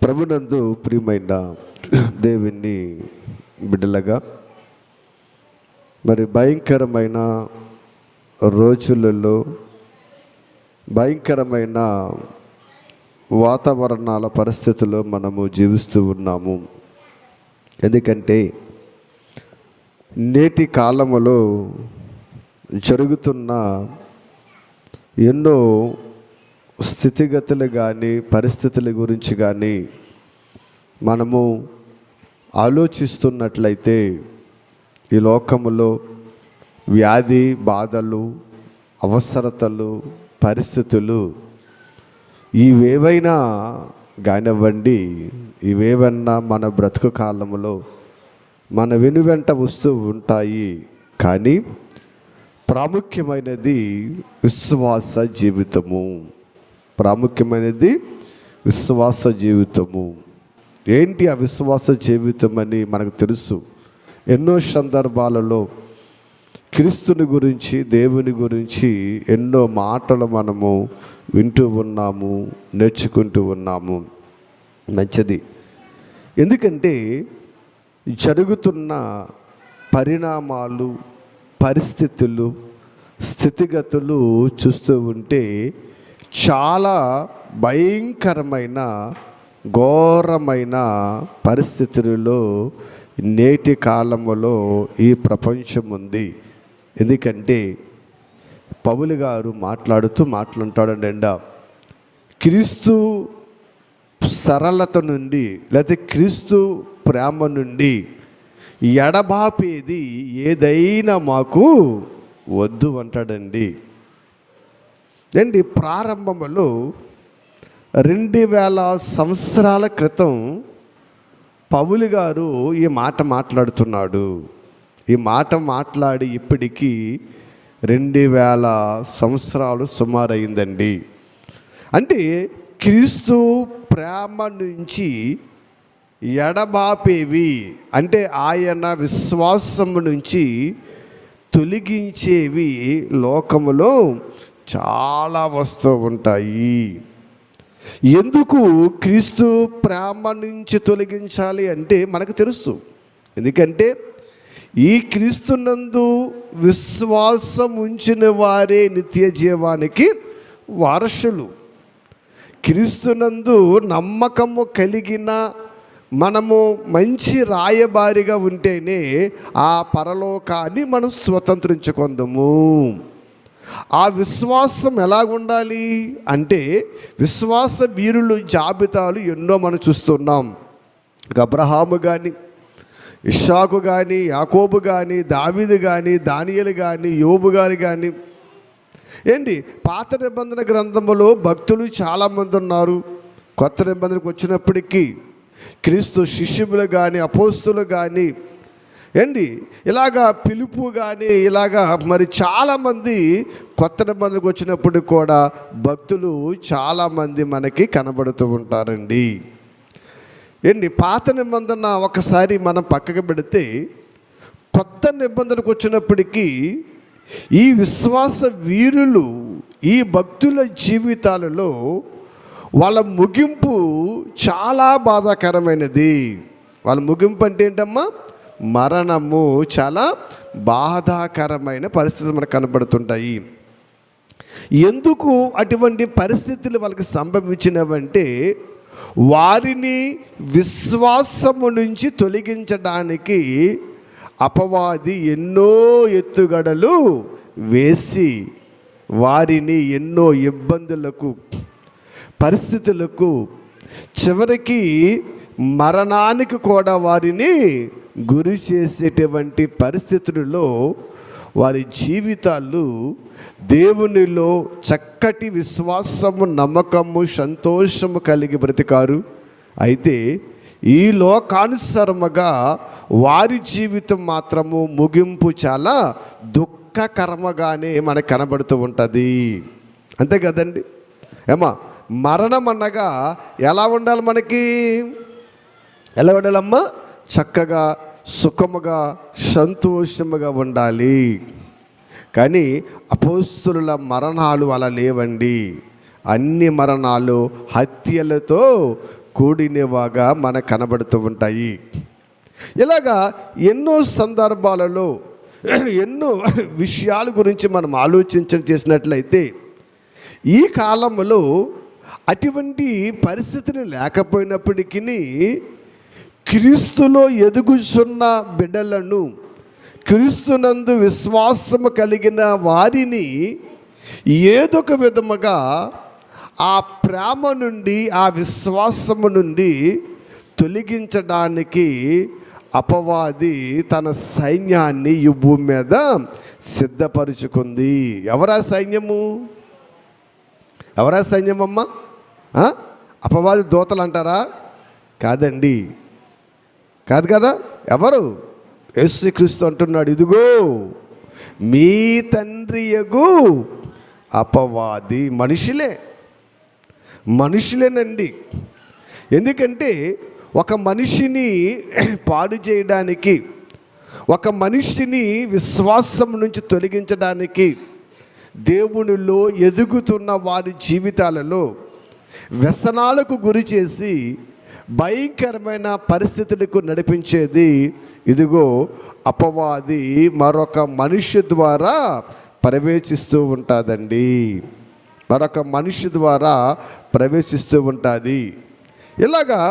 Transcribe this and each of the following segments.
ప్రభునందు ప్రియమైన దేవుని బిడ్డలగా, మరి భయంకరమైన రోజులలో భయంకరమైన వాతావరణాల పరిస్థితుల్లో మనము జీవిస్తూ ఉన్నాము. ఎందుకంటే నేటి కాలములో జరుగుతున్న ఎన్నో స్థితిగతులు కానీ పరిస్థితుల గురించి కానీ మనము ఆలోచిస్తున్నట్లయితే ఈ లోకములో వ్యాధి బాధలు, అవసరతలు, పరిస్థితులు ఇవేవైనా కానివ్వండి, ఇవేవన్నా మన బ్రతుకు కాలంలో మన వెనువెంట వస్తూ ఉంటాయి. కానీ ప్రాముఖ్యమైనది విశ్వాస జీవితము. ప్రాముఖ్యమైనది విశ్వాస జీవితము. ఏంటి ఆ విశ్వాస జీవితం అని మనకు తెలుసు. ఎన్నో సందర్భాలలో క్రీస్తుని గురించి, దేవుని గురించి ఎన్నో మాటలు మనము వింటూ ఉన్నాము, నేర్చుకుంటూ ఉన్నాము. మంచిది. ఎందుకంటే జరుగుతున్న పరిణామాలు, పరిస్థితులు, స్థితిగతులు చూస్తూ ఉంటే చాలా భయంకరమైన ఘోరమైన పరిస్థితులలో నేటి కాలంలో ఈ ప్రపంచం ఉంది. ఎందుకంటే పౌలు గారు మాట్లాడుతాడండి, క్రీస్తు సరళత నుండి లేకపోతే క్రీస్తు ప్రేమ నుండి ఎడబాపేది ఏదైనా మాకు వద్దు అంటాడండి. ప్రారంభంలో 2000 సంవత్సరాల క్రితం పౌలు గారు ఈ మాట మాట్లాడుతున్నాడు. ఈ మాట మాట్లాడి ఇప్పటికీ 2000 సంవత్సరాలు సుమారైందండి. అంటే క్రీస్తు ప్రేమ నుంచి ఎడబాపేవి, అంటే ఆయన విశ్వాసము నుంచి తొలగించేవి లోకములో చాలా వస్తూ ఉంటాయి. ఎందుకు క్రీస్తు ప్రేమ నుంచి తొలగించాలి అంటే మనకు తెలుసు. ఎందుకంటే ఈ క్రీస్తునందు విశ్వాసం ఉంచిన వారే నిత్య జీవానికి వారసులు. క్రీస్తునందు నమ్మకము కలిగిన మనము మంచి రాయబారిగా ఉంటేనే ఆ పరలోకాన్ని మనం స్వతంత్రించుకుందాము. ఆ విశ్వాసం ఎలాగుండాలి అంటే విశ్వాస వీరులు జాబితాలు ఎన్నో మనం చూస్తున్నాం. అబ్రహాము కానీ, ఇస్సాకు కానీ, యాకోబు కానీ, దావీదు కానీ, దానియేలు కానీ, యోబు గారు కానీ, పాత నిబంధన గ్రంథములో భక్తులు చాలామంది ఉన్నారు. కొత్త నిబంధనకు వచ్చినప్పటికీ క్రీస్తు శిష్యులు కానీ, అపోస్తులు కానీ, ఇలాగా పిలుపు కానీ, ఇలాగా మరి చాలామంది కొత్త నిబంధనకు వచ్చినప్పుడు కూడా భక్తులు చాలామంది మనకి కనబడుతూ ఉంటారండి. పాత నిబంధన ఒకసారి మనం పక్కకు పెడితే కొత్త నిబంధనకు వచ్చినప్పటికీ ఈ విశ్వాస వీరులు, ఈ భక్తుల జీవితాలలో వాళ్ళ ముగింపు చాలా బాధాకరమైనది. వాళ్ళ ముగింపు అంటే ఏంటమ్మా? మరణము. చాలా బాధాకరమైన పరిస్థితులు మనకు కనబడుతుంటాయి. ఎందుకు అటువంటి పరిస్థితులు వాళ్ళకి సంభవించినవంటే వారిని విశ్వాసము నుంచి తొలగించడానికి అపవాది ఎన్నో ఎత్తుగడలు వేసి వారిని ఎన్నో ఇబ్బందులకు, పరిస్థితులకు, చివరికి మరణానికి కూడా వారిని గురి చేసేటువంటి పరిస్థితులలో వారి జీవితాలు దేవునిలో చక్కటి విశ్వాసము, నమ్మకము, సంతోషము కలిగి బ్రతికారు. అయితే ఈ లోకానుసారముగా వారి జీవితం మాత్రము ముగింపు చాలా దుఃఖకరముగానే మనకు కనబడుతూ ఉంటుంది. అంతే కదండి. మరణం అనగా ఎలా ఉండాలి? మనకి ఎలా ఉండాలమ్మా? చక్కగా, సుఖముగా, సంతోషముగా ఉండాలి. కానీ అపోస్తుల మరణాలు అలా లేవండి. అన్ని మరణాలు హత్యలతో కూడినవాగా మనకు కనబడుతూ ఉంటాయి. ఇలాగా ఎన్నో సందర్భాలలో ఎన్నో విషయాల గురించి మనం చేసినట్లయితే ఈ కాలంలో అటువంటి పరిస్థితులు లేకపోయినప్పటికీ క్రీస్తులో ఎదుగుచున్న బిడ్డలను, క్రీస్తునందు విశ్వాసము కలిగిన వారిని ఏదొక విధముగా ఆ ప్రేమ నుండి, ఆ విశ్వాసము నుండి తొలగించడానికి అపవాది తన సైన్యాన్ని ఈ భూమి మీద సిద్ధపరుచుకుంది. ఎవరా సైన్యము? ఎవరా సైన్యమమ్మా? అపవాది దూతలు అంటారా? కాదండి, కాదు కదా. ఎవరు? యేసుక్రీస్తు అంటున్నాడు, ఇదిగో మీ తండ్రియగు అపవాది. మనుషులేనండి. ఎందుకంటే ఒక మనిషిని పాడు చేయడానికి, ఒక మనిషిని విశ్వాసం నుంచి తొలగించడానికి, దేవునిలో ఎదుగుతున్న వారి జీవితాలలో వ్యసనాలకు గురి చేసి భయంకరమైన పరిస్థితులకు నడిపించేది ఇదిగో అపవాది మరొక మనిషి ద్వారా ప్రవేశిస్తూ ఉంటుందండి. మరొక మనిషి ద్వారా ప్రవేశిస్తూ ఉంటుంది. ఇలాగా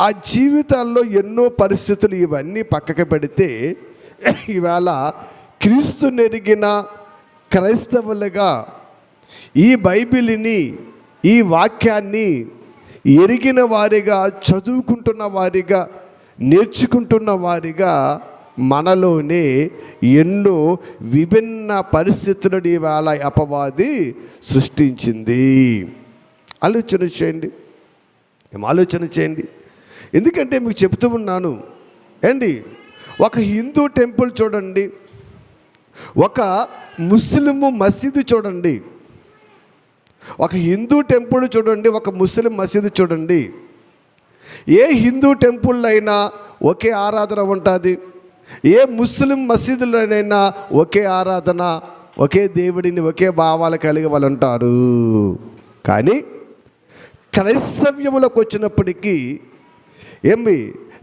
ఆ జీవితాల్లో ఎన్నో పరిస్థితులు ఇవన్నీ పక్కకు పెడితే ఈవేళ క్రీస్తు నెరిగిన క్రైస్తవులుగా ఈ బైబిల్ని, ఈ వాక్యాన్ని ఎరిగిన వారిగా, చదువుకుంటున్న వారిగా, నేర్చుకుంటున్న వారిగా మనలోనే ఎన్నో విభిన్న పరిస్థితులను ఇవాళ అపవాది సృష్టించింది. ఆలోచన చేయండి. ఎందుకంటే మీకు చెప్తూ ఉన్నాను ఏండి, ఒక హిందూ టెంపుల్ చూడండి, ఒక ముస్లిం మసీదు చూడండి, ఒక హిందూ టెంపుల్ చూడండి, ఒక ముస్లిం మసీదు చూడండి. ఏ హిందూ టెంపుల్ అయినా ఒకే ఆరాధన ఉంటుంది, ఏ ముస్లిం మసీదులోనైనా ఒకే ఆరాధన, ఒకే దేవుడిని, ఒకే భావాలు కలిగి వాళ్ళు ఉంటారు. కానీ క్రైస్తవ్యంలోకి వచ్చినప్పటికీ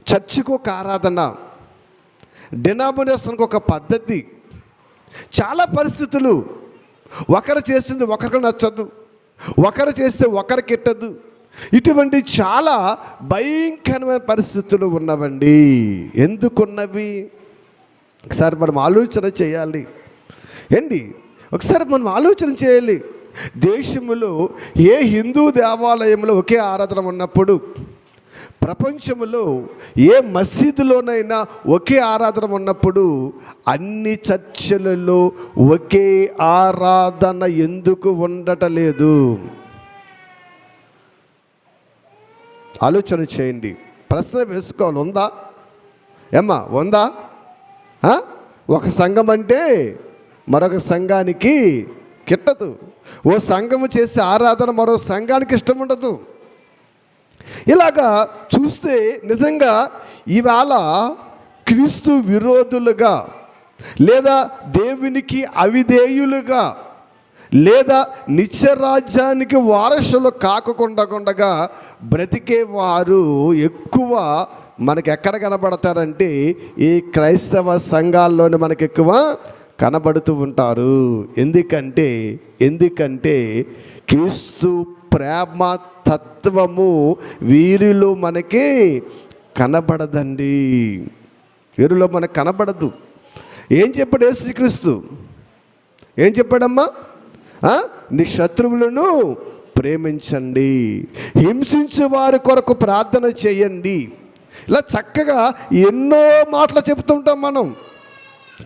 చర్చికి ఒక ఆరాధన, డినామినేషన్కి ఒక పద్ధతి, చాలా పరిస్థితులు. ఒకరు చేసింది ఒకరికి నచ్చదు, ఒకరు చేస్తే ఒకరికి ఎట్టదు. ఇటువంటి చాలా భయంకరమైన పరిస్థితులు ఉన్నవండి. ఎందుకున్నవి ఒకసారి మనం ఆలోచన చేయాలి ఒకసారి మనం ఆలోచన చేయాలి. దేశంలో ఏ హిందూ దేవాలయంలో ఒకే ఆరాధన ఉన్నప్పుడు, ప్రపంచంలో ఏ మసీదులోనైనా ఒకే ఆరాధన ఉన్నప్పుడు, అన్ని చర్చిలలో ఒకే ఆరాధన ఎందుకు ఉండటలేదు? ఆలోచన చేయండి, ప్రశ్న వేసుకోవాలి. ఉందా? ఒక సంఘం అంటే మరొక సంఘానికి కిట్టదు. ఓ సంఘము చేసే ఆరాధన మరో సంఘానికి ఇష్టం ఉండదు. ఇలాగా చూస్తే నిజంగా ఇవాళ క్రీస్తు విరోధులుగా, లేదా దేవునికి అవిధేయులుగా, లేదా నిత్యరాజ్యానికి వారసులు కాకుండా బ్రతికే వారు ఎక్కువ మనకు ఎక్కడ కనబడతారంటే ఈ క్రైస్తవ సంఘాల్లోనే మనకు ఎక్కువ కనబడుతూ ఉంటారు. ఎందుకంటే క్రీస్తు ప్రేమ తత్వము వీరిలో మనకి కనబడదండి. వీరిలో మనకు కనబడదు. ఏం చెప్పాడు యేసుక్రీస్తు? ఏం చెప్పాడమ్మా? నీ శత్రువులను ప్రేమించండి, హింసించే వారి కొరకు ప్రార్థన చేయండి. ఇలా చక్కగా ఎన్నో మాటలు చెప్తుంటాం మనం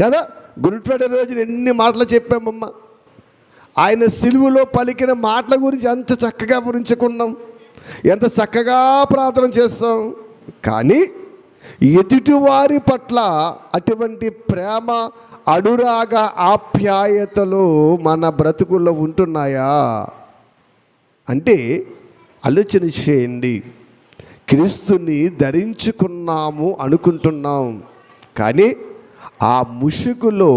కదా. గుడ్ ఫ్రైడే రోజున ఎన్ని మాటలు చెప్పామమ్మా. ఆయన సిలువలో పలికిన మాటల గురించి ఎంత చక్కగా వివరించుకున్నాం, ఎంత చక్కగా ప్రార్థన చేస్తాం. కానీ ఎదుటివారి పట్ల అటువంటి ప్రేమ, అనురాగ, ఆప్యాయతలు మన బ్రతుకుల్లో ఉంటున్నాయా అంటే ఆలోచన చేయండి. క్రీస్తుని ధరించుకున్నాము అనుకుంటున్నాం, కానీ ఆ ముసుగులో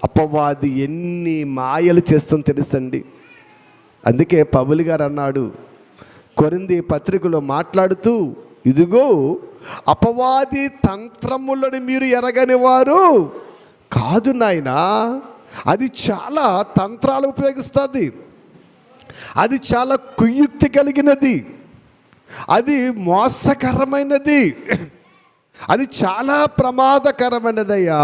అపవాది ఎన్ని మాయలు చేస్తాం తెలుసండి. అందుకే పౌలు గారు అన్నాడు, కొరింథీ పత్రికలో మాట్లాడుతూ, ఇదిగో అపవాది తంత్రములను మీరు ఎరగని వారు కాదు నాయనా. అది చాలా తంత్రాలు ఉపయోగిస్తుంది, అది చాలా కుయుక్తి కలిగినది, అది మోసకరమైనది, అది చాలా ప్రమాదకరమైనదయ్యా.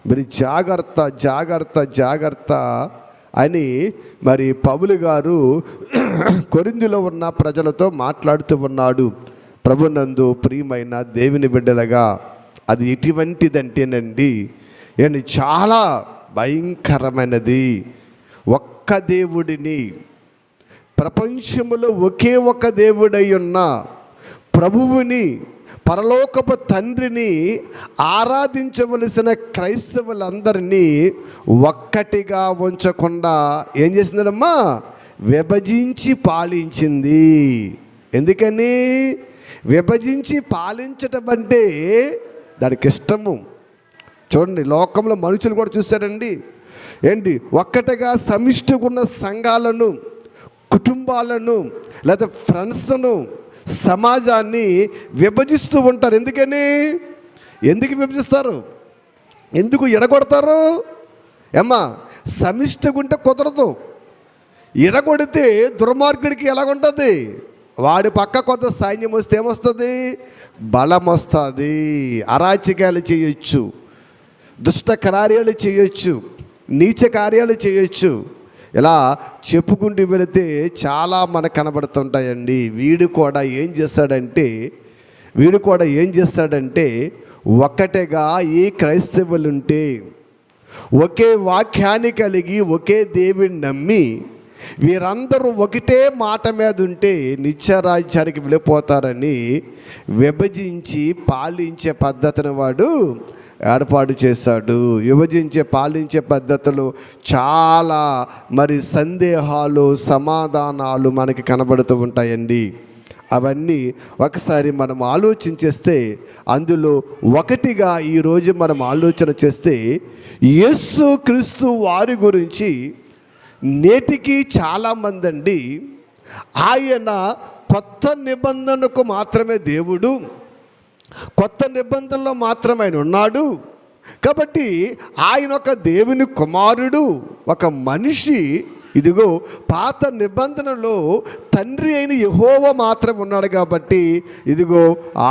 మరి జాగ్రత్త జాగ్రత్త జాగ్రత్త అని మరి పౌలు గారు కొరింథీలో ఉన్న ప్రజలతో మాట్లాడుతూ ఉన్నాడు. ప్రభునందు ప్రియమైన దేవుని బిడ్డలుగా, అది ఎటువంటిదంటేనండి, ఏంటి, చాలా భయంకరమైనది. ఒక్క దేవుడిని, ప్రపంచంలో ఒకే ఒక దేవుడై ఉన్న ప్రభువుని, పరలోకపు తండ్రిని ఆరాధించవలసిన క్రైస్తవులందరినీ ఒక్కటిగా ఉంచకుండా ఏం చేసిందమ్మా? విభజించి పాలించింది. ఎందుకని? విభజించి పాలించటం అంటే దానికి ఇష్టము. చూడండి, లోకంలో మనుషులు కూడా చూశారండి, ఏంటి, ఒక్కటిగా సమిష్టిగా ఉన్న సంఘాలను, కుటుంబాలను, లేదా ఫ్రెండ్స్ను, సమాజాన్ని విభజిస్తూ ఉంటారు. ఎందుకు విభజిస్తారు? ఎందుకు ఎడగొడతారు? ఏమ్మా, సమిష్టిగా ఉంటే కుదరదు. ఎడగొడితే దుర్మార్గుడికి ఎలాగుంటుంది? వాడి పక్క కొంత సైన్యం వస్తే ఏమొస్తుంది? బలం వస్తుంది. అరాచకాలు చేయొచ్చు, దుష్ట కార్యాలు చేయొచ్చు, నీచ కార్యాలు చేయొచ్చు. ఇలా చెప్పుకుంటూ వెళితే చాలా మనకు కనబడుతుంటాయండి. వీడు కూడా ఏం చేస్తాడంటే ఒక్కటేగా ఈ క్రైస్తవులుంటే, ఒకే వాక్యాన్ని కలిగి ఒకే దేవుని నమ్మి వీరందరూ ఒకటే మాట మీద ఉంటే నిత్యరాజ్యానికి వెళ్ళిపోతారని విభజించి పాలించే పద్ధతిని వాడు ఏర్పాటు చేశాడు. విభజించే పాలించే పద్ధతులు చాలా మరి సందేహాలు, సమాధానాలు మనకి కనబడుతూ ఉంటాయండి. అవన్నీ ఒకసారి మనం ఆలోచించేస్తే, అందులో ఒకటిగా ఈరోజు మనం ఆలోచన చేస్తే, యేసు క్రీస్తు వారి గురించి నేటికి చాలామంది అండి, ఆయన కొత్త నిబంధనకు మాత్రమే దేవుడు, కొత్త నిబంధనలో మాత్రమే ఆయన ఉన్నాడు కాబట్టి ఆయన ఒక దేవుని కుమారుడు, ఒక మనిషి. ఇదిగో పాత నిబంధనలో తండ్రి అయిన యెహోవా మాత్రం ఉన్నాడు కాబట్టి ఇదిగో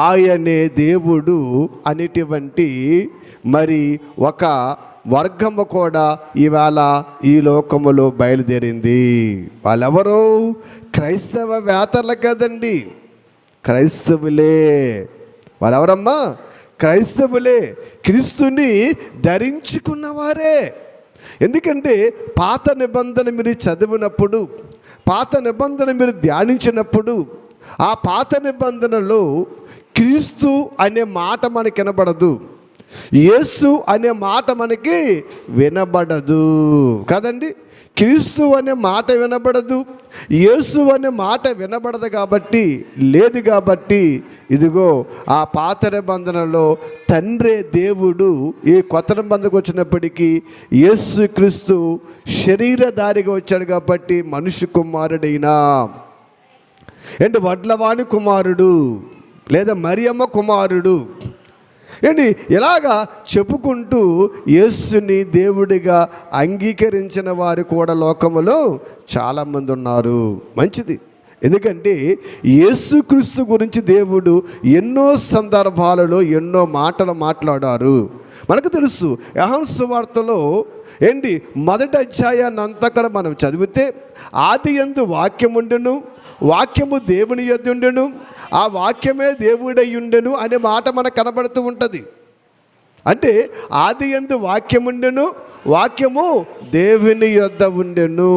ఆయనే దేవుడు అనేటువంటి మరి ఒక వర్గము కూడా ఇవాళ ఈ లోకములో బయలుదేరింది. వాళ్ళెవరు? క్రైస్తవ వేతలు కదండి, క్రైస్తవులే. వాళ్ళెవరమ్మా? క్రైస్తవులే, క్రీస్తుని ధరించుకున్నవారే. ఎందుకంటే పాత నిబంధన మీరు చదివినప్పుడు, పాత నిబంధన మీరు ధ్యానించినప్పుడు, ఆ పాత నిబంధనలో క్రీస్తు అనే మాట మనకి వినబడదు, యేసు అనే మాట మనకి వినబడదు కదండి. క్రీస్తు అనే మాట వినబడదు, యేసు అనే మాట వినబడదు కాబట్టి, లేదు కాబట్టి ఇదిగో ఆ పాత నిబంధనలో తండ్రే దేవుడు. ఈ కొత్త నిబంధనకు వచ్చినప్పటికీ యేసు క్రీస్తు శరీరధారిగా వచ్చాడు కాబట్టి మనుష్య కుమారుడైనా ఏంటి, వడ్లవాణి కుమారుడు లేదా మరియమ్మ కుమారుడు ఏంటి, ఇలాగా చెప్పుకుంటూ యేసుని దేవుడిగా అంగీకరించిన వారు కూడా లోకములో చాలామంది ఉన్నారు. మంచిది, ఎందుకంటే యేసుక్రీస్తు గురించి దేవుడు ఎన్నో సందర్భాలలో ఎన్నో మాటలు మాట్లాడారు. మనకు తెలుసు, యోహాను సువార్తలో ఏంటి మొదటి అధ్యాయాన్ని అంతా కూడా మనం చదివితే, ఆదియందు వాక్యముండెను, వాక్యము దేవుని యొద్ద ఉండెను, ఆ వాక్యమే దేవుడై ఉండెను అనే మాట మనకు కనబడుతూ ఉంటుంది. అంటే ఆదియందు వాక్యముండెను, వాక్యము దేవుని యొద్ద ఉండెను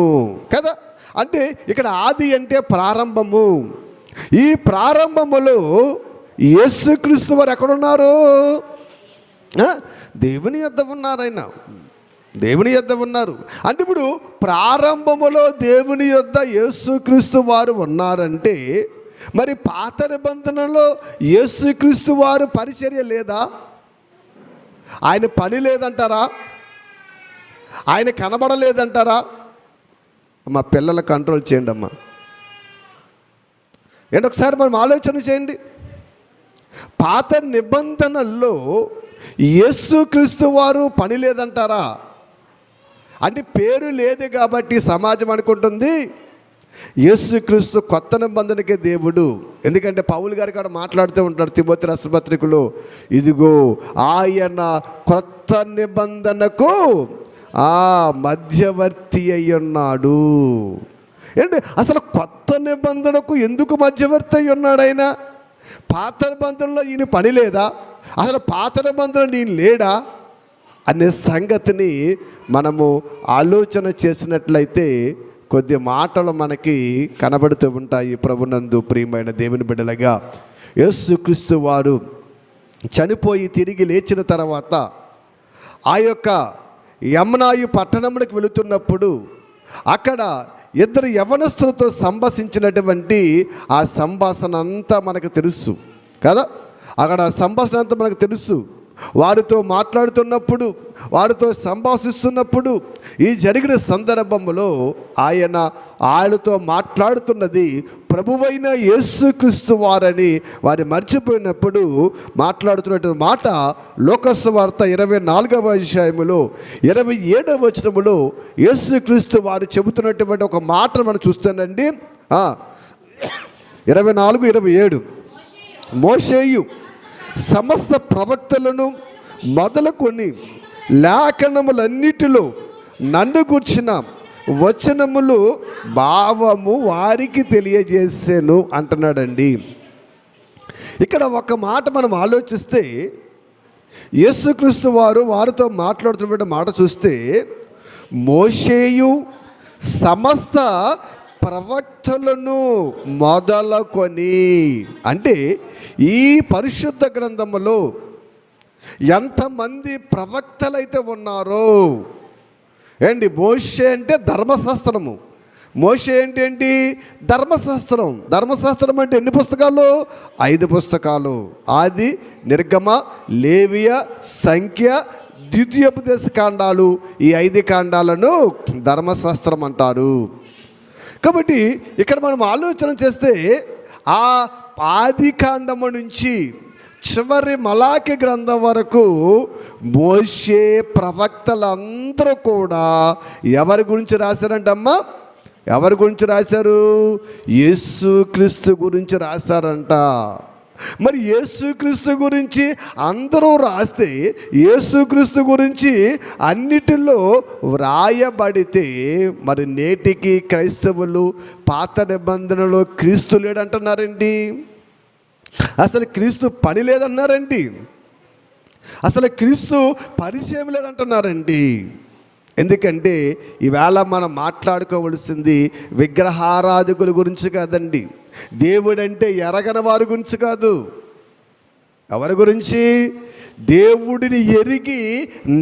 కదా. అంటే ఇక్కడ ఆది అంటే ప్రారంభము. ఈ ప్రారంభములో యేసుక్రీస్తు వారు ఎక్కడున్నారు? దేవుని యొద్ద ఉన్నారు. ఆయన దేవుని యొద్ద ఉన్నారు. అంటే ఇప్పుడు ప్రారంభములో దేవుని యొద్ద యేసుక్రీస్తు వారు ఉన్నారంటే, మరి పాత నిబంధనలో యేసుక్రీస్తు వారు పరిచర్య లేదా? ఆయన పని లేదంటారా? ఆయన కనబడలేదంటారా? మా పిల్లల కంట్రోల్ చేయండి అమ్మా. ఏంటి ఒకసారి మనం ఆలోచన చేయండి. పాత నిబంధనల్లో యేసుక్రీస్తు వారు పని లేదంటారా? అంటే పేరు లేదు కాబట్టి సమాజం అనుకుంటుంది యేసుక్రీస్తు కొత్త నిబంధనకే దేవుడు. ఎందుకంటే పౌలు గారు కూడా మాట్లాడుతూ ఉంటాడు తిమోతి రాసిన పత్రికలో, ఇదిగో ఆయన కొత్త నిబంధనకు మధ్యవర్తి అయి ఉన్నాడు. ఏంటి అసలు కొత్త నిబంధనకు ఎందుకు మధ్యవర్తి అయి ఉన్నాడు ఆయన? పాత నిబంధనలో ఈయన పని లేదా? అసలు పాత నిబంధనలో ఈయన లేడా అనే సంగతిని మనము ఆలోచన చేసినట్లయితే కొద్ది మాటలు మనకి కనబడుతూ ఉంటాయి. ప్రభునందు ప్రియమైన దేవుని బిడ్డలుగా, యేసుక్రీస్తు వారు చనిపోయి తిరిగి లేచిన తర్వాత ఆ యొక్క యమ్నాయి పట్టణంలోకి వెళుతున్నప్పుడు అక్కడ ఇద్దరు యవనస్తులతో సంభాషించినటువంటి ఆ సంభాషణ అంతా మనకు తెలుసు కదా. అక్కడ సంభాషణ అంతా మనకు తెలుసు. వారితో మాట్లాడుతున్నప్పుడు, వారితో సంభాషిస్తున్నప్పుడు ఈ జరిగిన సందర్భంలో ఆయనతో మాట్లాడుతున్నది ప్రభువైన యేసుక్రీస్తు వారని వారు మర్చిపోయినప్పుడు మాట్లాడుతున్నటువంటి మాట లోకసువార్త 24వ అధ్యాయములో 27వ వచనములో యేసుక్రీస్తు వారు చెబుతున్నటువంటి ఒక మాట మనం చూస్తానండి. 24:27 మోషేయు సమస్త ప్రవక్తలను మొదలుకొని లేఖనములన్నిటిలో నన్ను గూర్చిన వచనములు భావము వారికి తెలియజేసాను అంటున్నాడండి. ఇక్కడ ఒక మాట మనం ఆలోచిస్తే యేసుక్రీస్తు వారు వారితో మాట్లాడుతున్న మాట చూస్తే మోషేయు సమస్త ప్రవక్తలను మొదలుకొని, అంటే ఈ పరిశుద్ధ గ్రంథములో ఎంతమంది ప్రవక్తలైతే ఉన్నారో ఏంటి, మోషే అంటే ధర్మశాస్త్రము, మోషే ఏంటి ధర్మశాస్త్రం. ధర్మశాస్త్రం అంటే ఎన్ని పుస్తకాలు? 5 పుస్తకాలు. ఆది, నిర్గమ, లేవియ, సంఖ్య, ద్వితీయోపదేశ కాండాలు. ఈ 5 కాండాలను ధర్మశాస్త్రం అంటారు. కాబట్టి ఇక్కడ మనం ఆలోచన చేస్తే ఆ ఆది కాండము నుంచి చివరి మలాకి గ్రంథం వరకు మోషే ప్రవక్తలందరూ కూడా ఎవరి గురించి రాశారంటమ్మా? ఎవరి గురించి రాశారు? యేసుక్రీస్తు గురించి రాశారంట. మరి యేసుక్రీస్తు గురించి అందరూ రాస్తే యేసుక్రీస్తు గురించి అన్నిటిలో వ్రాయబడితే మరి నేటికి క్రైస్తవులు పాత నిబంధనలో క్రీస్తు లేడంటున్నారండి. అసలు క్రీస్తు పని లేదన్నారండి. అసలు క్రీస్తు పరిచయం లేదంటున్నారండి. ఎందుకంటే ఈవేళ మనం మాట్లాడుకోవలసింది విగ్రహారాధకుల గురించి కాదండి, దేవుడంటే ఎరగని వారి గురించి కాదు. ఎవరి గురించి? దేవుడిని ఎరిగి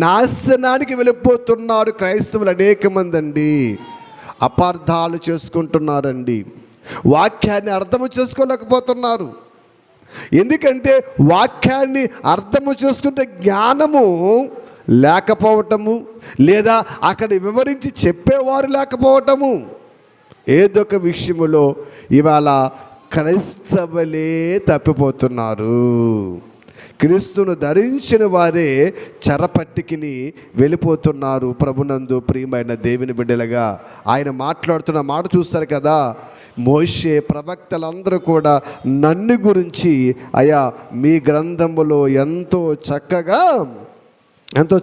నాశనానికి వెళ్ళిపోతున్నారు క్రైస్తవులు అనేక మంది అండి. అపార్థాలు చేసుకుంటున్నారండి, వాక్యాన్ని అర్థము చేసుకోలేకపోతున్నారు. ఎందుకంటే వాక్యాన్ని అర్థము చేసుకుంటే జ్ఞానము లేకపోవటము, లేదా అక్కడ వివరించి చెప్పేవారు లేకపోవటము, ఏదో ఒక విషయములో ఇవాళ క్రైస్తవులే తప్పిపోతున్నారు. క్రీస్తును ధరించిన వారే చెరపట్టికిని వెళ్ళిపోతున్నారు. ప్రభునందు ప్రియమైన దేవుని బిడ్డలుగా ఆయన మాట్లాడుతున్న మాట చూస్తారు కదా. మోషే ప్రవక్తలందరూ కూడా నన్ను గురించి అయ్యా మీ గ్రంథములో ఎంతో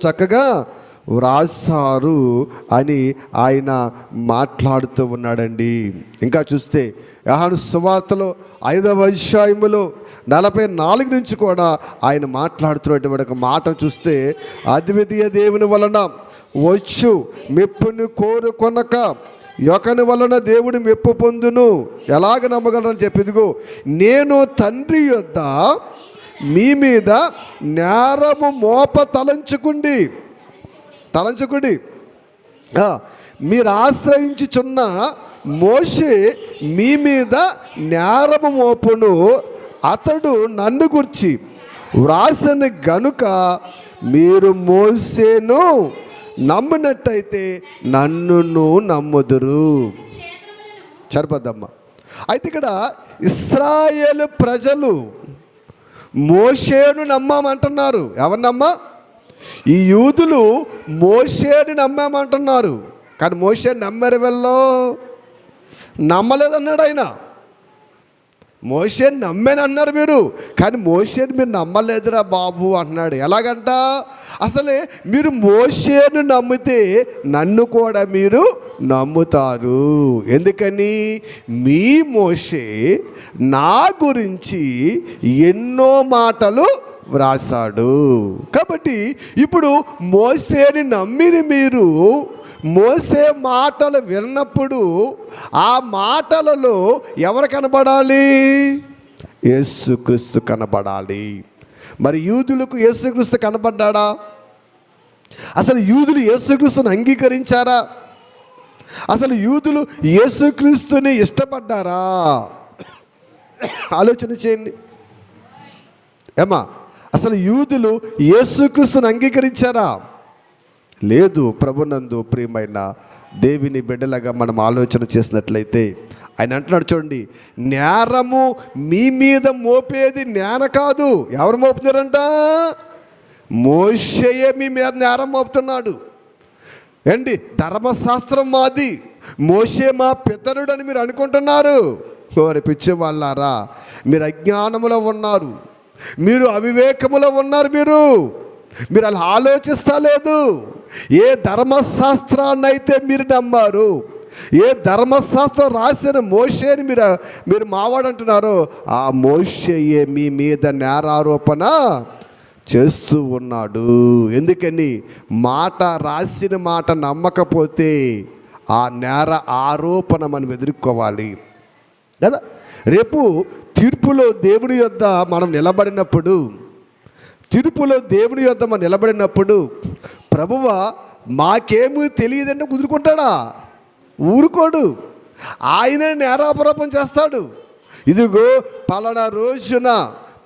చక్కగా వ్రాసారు అని ఆయన మాట్లాడుతూ ఉన్నాడండి. ఇంకా చూస్తే యోహాను సువార్తలో 5వ అధ్యాయములో 44 నుంచి కూడా ఆయన మాట్లాడుతున్నటువంటి ఒక మాట చూస్తే, అద్వితీయ దేవుని వలన వచ్చు మెప్పుని కోరుకొనక యొకని వలన దేవుడు మెప్పు పొందును ఎలాగ నమ్మగలరని చెప్పిదిగో, నేను తండ్రి యొద్ద మీ మీద నేరము మోప తలంచుకుండి మీరు ఆశ్రయించుచున్న మోషే మీ మీద నేరము మోపును, అతడు నన్ను గురించి వ్రాసని గనుక మీరు మోసేను నమ్మినట్టయితే నన్నును నమ్ముదురు. సరిపోద్దమ్మా. అయితే ఇక్కడ ఇశ్రాయేలు ప్రజలు మోషేను నమ్మామంటున్నారు. ఎవరినమ్మా? ఈ యూదులు మోషేని నమ్మామంటున్నారు. కానీ మోషే నమ్మారు వెళ్ళో? నమ్మలేదన్నాడు ఆయన. మోషేని నమ్మానన్నారు మీరు, కానీ మోషేని మీరు నమ్మలేదురా బాబు అన్నాడు. ఎలాగంట? అసలే మీరు మోషేను నమ్మితే నన్ను కూడా మీరు నమ్ముతారు. ఎందుకని? మీ మోషే నా గురించి ఎన్నో మాటలు వ్రాసాడు. కాబట్టి ఇప్పుడు మోషేని నమ్మిన మీరు మోసే మాటలు విన్నప్పుడు ఆ మాటలలో ఎవరు కనబడాలి? యేసుక్రీస్తు కనబడాలి. మరి యూదులకు యేసుక్రీస్తు కనబడ్డాడా? అసలు యూదులు యేసుక్రీస్తుని అంగీకరించారా? అసలు యూదులు యేసుక్రీస్తుని ఇష్టపడ్డారా? ఆలోచన చేయండి. ఏమా, అసలు యూదులు యేసుక్రీస్తుని అంగీకరించారా? లేదు. ప్రభునందు ప్రియమైన దేవుని బిడ్డలుగా మనం ఆలోచన చేసినట్లయితే ఆయన అంటున్నాడు చూడండి, నేరము మీ మీద మోపేది నేన కాదు. ఎవరు మోపుతున్నారంట? మోషేయే మీ మీద నేరం మోపుతున్నాడు. ఏంటి? ధర్మశాస్త్రం మాది, మోషే మా పితరుడు అని మీరు అనుకుంటున్నారు. ఓరి పిచ్చి వాళ్ళారా, మీరు అజ్ఞానములో ఉన్నారు, మీరు అవివేకములో ఉన్నారు. మీరు అలా ఆలోచిస్తా లేదు. ఏ ధర్మశాస్త్రాన్ని అయితే మీరు నమ్మారు, ఏ ధర్మశాస్త్రం రాసిన మోషేని మీరు మావాడు అంటున్నారో, ఆ మోషేయే మీ మీద నేరారోపణ చేస్తూ ఉన్నాడు. ఎందుకని? మాట, రాసిన మాట నమ్మకపోతే ఆ నేర ఆరోపణ మనం ఎదుర్కోవాలి కదా. రేపు తీర్పులో దేవుని యొద్ద మనం నిలబడినప్పుడు, ప్రభువా మాకేమీ తెలియదంటే కుదురుకుంటాడా? ఊరుకోడు. ఆయనే నేరాపరోపణ చేస్తాడు. ఇదిగో పలానా రోజున,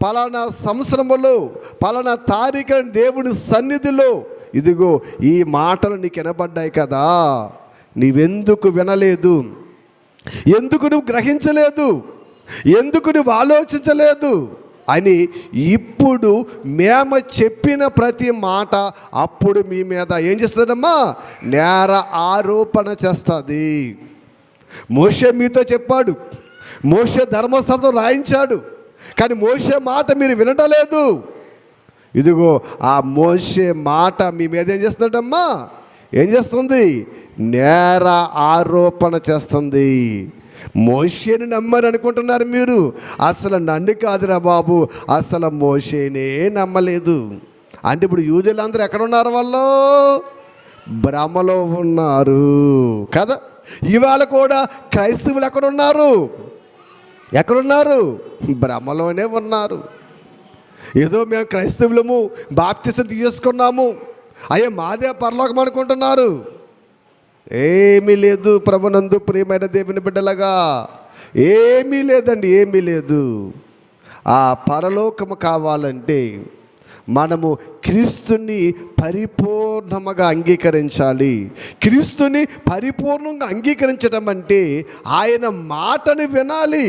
పలానా సంవత్సరములో, పలానా తారీఖున దేవుని సన్నిధిలో ఇదిగో ఈ మాటలు నీకు వినబడ్డాయి కదా, నీవెందుకు వినలేదు? ఎందుకు నువ్వు గ్రహించలేదు? ఎందుకు నువ్వు ఆలోచించలేదు అని ఇప్పుడు మేము చెప్పిన ప్రతి మాట అప్పుడు మీ మీద ఏం చేస్తుందమ్మా? నేర ఆరోపణ చేస్తుంది. మోషే మీతో చెప్పాడు, మోషే ధర్మశాస్త్రం రాయించాడు, కానీ మోషే మాట మీరు వినటలేదు. ఇదిగో ఆ మోషే మాట మీ మీద ఏం చేస్తుందమ్మా? ఏం చేస్తుంది? నేర ఆరోపణ చేస్తుంది. మోషేని నమ్మని అనుకుంటున్నారు మీరు. అసలు నన్ను కాదురా బాబు, అసలు మోషేనే నమ్మలేదు. అంటే ఇప్పుడు యూదులందరూ ఎక్కడ ఉన్నారు? వాళ్ళు భ్రమలో ఉన్నారు కదా. ఇవాళ కూడా క్రైస్తవులు ఎక్కడున్నారు? భ్రమలోనే ఉన్నారు. ఏదో మేము క్రైస్తవులము, బాప్తిసం తీసుకున్నాము, అయ్యే మాదే పరలోకం అనుకుంటున్నారు. ఏమీ లేదు. ప్రభునందు ప్రియమైన దేవుని బిడ్డలుగా ఏమీ లేదండి, ఏమీ లేదు. ఆ పరలోకము కావాలంటే మనము క్రీస్తుని పరిపూర్ణముగా అంగీకరించాలి. క్రీస్తుని పరిపూర్ణంగా అంగీకరించడం అంటే ఆయన మాటని వినాలి.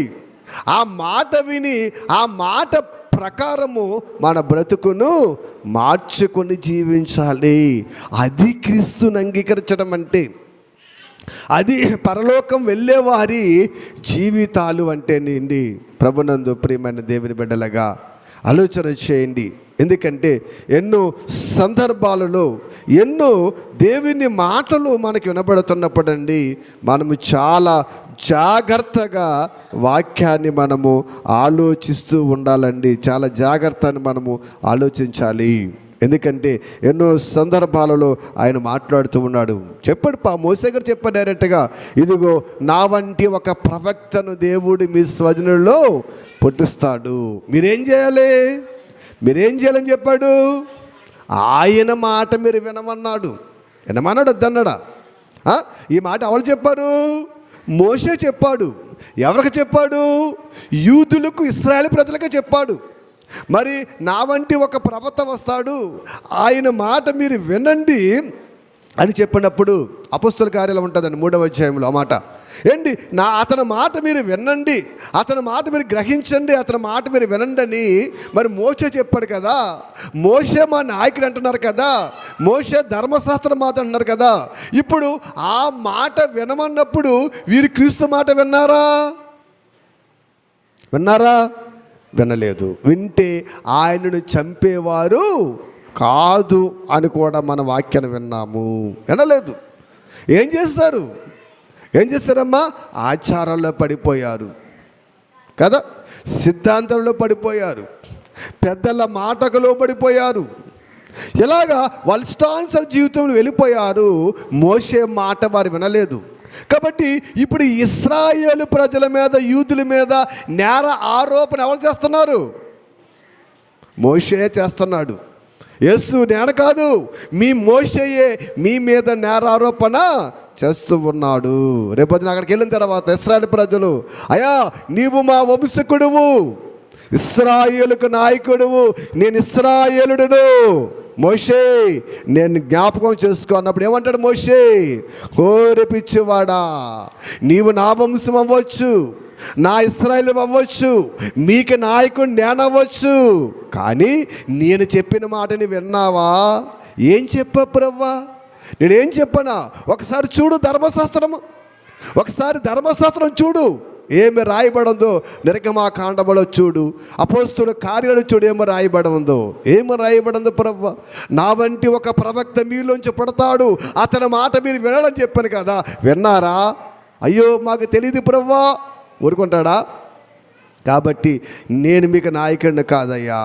ఆ మాట విని ఆ మాట ప్రకారము మన బ్రతుకును మార్చుకొని జీవించాలి. అది క్రీస్తుని అంగీకరించడం అంటే, అది పరలోకం వెళ్ళేవారి జీవితాలు అంటేనండి. ప్రభునందు ప్రియమైన దేవుని బిడ్డలుగా ఆలోచన చేయండి. ఎందుకంటే ఎన్నో సందర్భాలలో ఎన్నో దేవుని మాటలు మనకు వినబడుతున్నప్పుడు అండి, మనము చాలా జాగ్రత్తగా వాక్యాన్ని మనము ఆలోచిస్తూ ఉండాలండి. చాలా జాగ్రత్తని మనము ఆలోచించాలి. ఎందుకంటే ఎన్నో సందర్భాలలో ఆయన మాట్లాడుతూ ఉన్నాడు. చెప్పాడు, మోసే గారు చెప్పాడు డైరెక్ట్గా, ఇదిగో నా వంటి ఒక ప్రవక్తను దేవుడు మీ స్వజనుల్లో పుట్టిస్తాడు. మీరేం చేయాలని చెప్పాడు? ఆయన మాట మీరు వినమన్నాడు. వినమన్నాడు, వద్దన్నాడా? ఈ మాట ఎవరు చెప్పారు? మోషే చెప్పాడు. ఎవరికి చెప్పాడు? యూదులకు, ఇశ్రాయేలు ప్రజలకే చెప్పాడు. మరి నా వంటి ఒక ప్రవక్త వస్తాడు, ఆయన మాట మీరు వినండి, అని చెప్పినప్పుడు అపొస్తలుల కార్యాలు ఉంటుందండి 3వ అధ్యాయంలో ఆ మాట. ఏంటి, అతని మాట మీరు వినండి, అతని మాట మీరు గ్రహించండి, అతని మాట మీరు వినండి అని మరి మోషే చెప్పాడు కదా. మోషే మా నాయకుడు అంటున్నారు కదా, మోషే ధర్మశాస్త్రం మాట అంటున్నారు కదా. ఇప్పుడు ఆ మాట వినమన్నప్పుడు వీరు క్రీస్తు మాట విన్నారా? వినలేదు. వింటే ఆయనను చంపేవారు కాదు అని కూడా మన వాక్యాన్ని విన్నాము. వినలేదు. ఏం చేశారమ్మా? ఆచారాల్లో పడిపోయారు కదా, సిద్ధాంతంలో పడిపోయారు, పెద్దల మాటకు లోబడిపోయారు. ఇలాగా వాళ్ళ ఇష్టానుసార జీవితంలో వెళ్ళిపోయారు. మోషే మాట వారు వినలేదు. కాబట్టి ఇప్పుడు ఇశ్రాయేలు ప్రజల మీద, యూదుల మీద నేర ఆరోపణ ఎవరు చేస్తున్నారు? మోషే చేస్తున్నాడు. యేసు నేను కాదు, మీ మోషేయే మీ మీద నేరారోపణ చేస్తూ ఉన్నాడు. రేపొద్దున అక్కడికి వెళ్ళిన తర్వాత ఇశ్రాయేలు ప్రజలు, అయ్యా నీవు మా వంశకుడువు, ఇశ్రాయేలుకు నాయకుడువు, నేను ఇశ్రాయేలుడును, మోషే నేను జ్ఞాపకం చేసుకో అన్నప్పుడు ఏమంటాడు మోషే? పిచ్చివాడా, నీవు నా వంశం అవ్వచ్చు, నా ఇశ్రాయేలు అవ్వచ్చు, మీకు నాయకుడు నేను అవ్వచ్చు, కానీ నేను చెప్పిన మాటని విన్నావా? ఏం చెప్పా ప్రభువా? నేనేం చెప్పనా? ఒకసారి చూడు ధర్మశాస్త్రం చూడు, ఏమి రాయబడిందో. నిర్గమాకాండములో చూడు, అపోస్తలుల కార్యాలు చూడు, ఏమి రాయబడిందో ప్రభువా? నా వంటి ఒక ప్రవక్త మీలోంచి పుడతాడు, అతని మాట మీరు వినాలని చెప్పాను కదా, విన్నారా? అయ్యో మాకు తెలియదు ప్రభువా. ఊరుకుంటాడా? కాబట్టి నేను మీకు నాయకుడిని కాదయ్యా.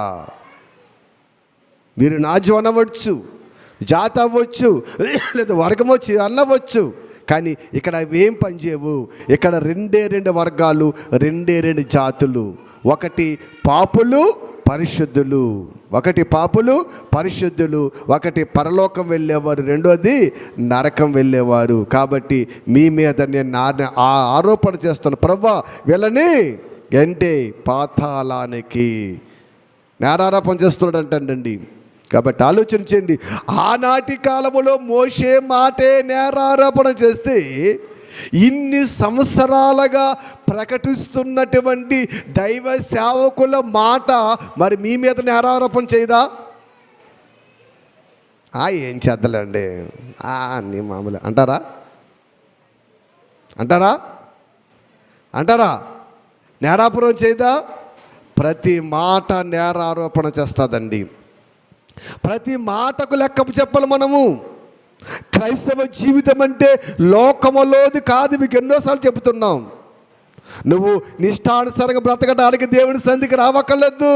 మీరు నాజు అనవచ్చు, జాతి అవ్వచ్చు, లేదా వర్గం వచ్చి అన్నవచ్చు, కానీ ఇక్కడ అవేం పనిచేయవు. ఇక్కడ 2 వర్గాలు, 2 జాతులు. ఒకటి పాపులు, పరిశుద్ధులు, ఒకటి పరలోకం వెళ్ళేవారు, రెండోది నరకం వెళ్ళేవారు. కాబట్టి మీ మీద నేను ఆరోపణ చేస్తాను ప్రభువా, వీళ్ళని అంటే పాతాళానికి నేరారోపణ చేస్తున్నాడంటండి. కాబట్టి ఆలోచించండి, ఆనాటి కాలములో మోషే మాటే నేరారోపణ చేస్తే ఇన్ని సంవత్సరాలుగా ప్రకటిస్తున్నటువంటి దైవ సేవకుల మాట మరి మీ మీద నేరారోపణ చేయదా? ఏం చేద్దలేండి, అన్నీ మామూలు అంటారా? నేరారోపణ చేయదా? ప్రతి మాట నేరారోపణ చేస్తుందండి. ప్రతి మాటకు లెక్క చెప్పాలి మనము. క్రైస్తవ జీవితం అంటే లోకములోది కాదు. మీకు ఎన్నోసార్లు చెబుతున్నాం. నువ్వు నిష్టానుసారంగా బ్రతకడానికి దేవుని సన్నిధికి రావక్కర్లేదు.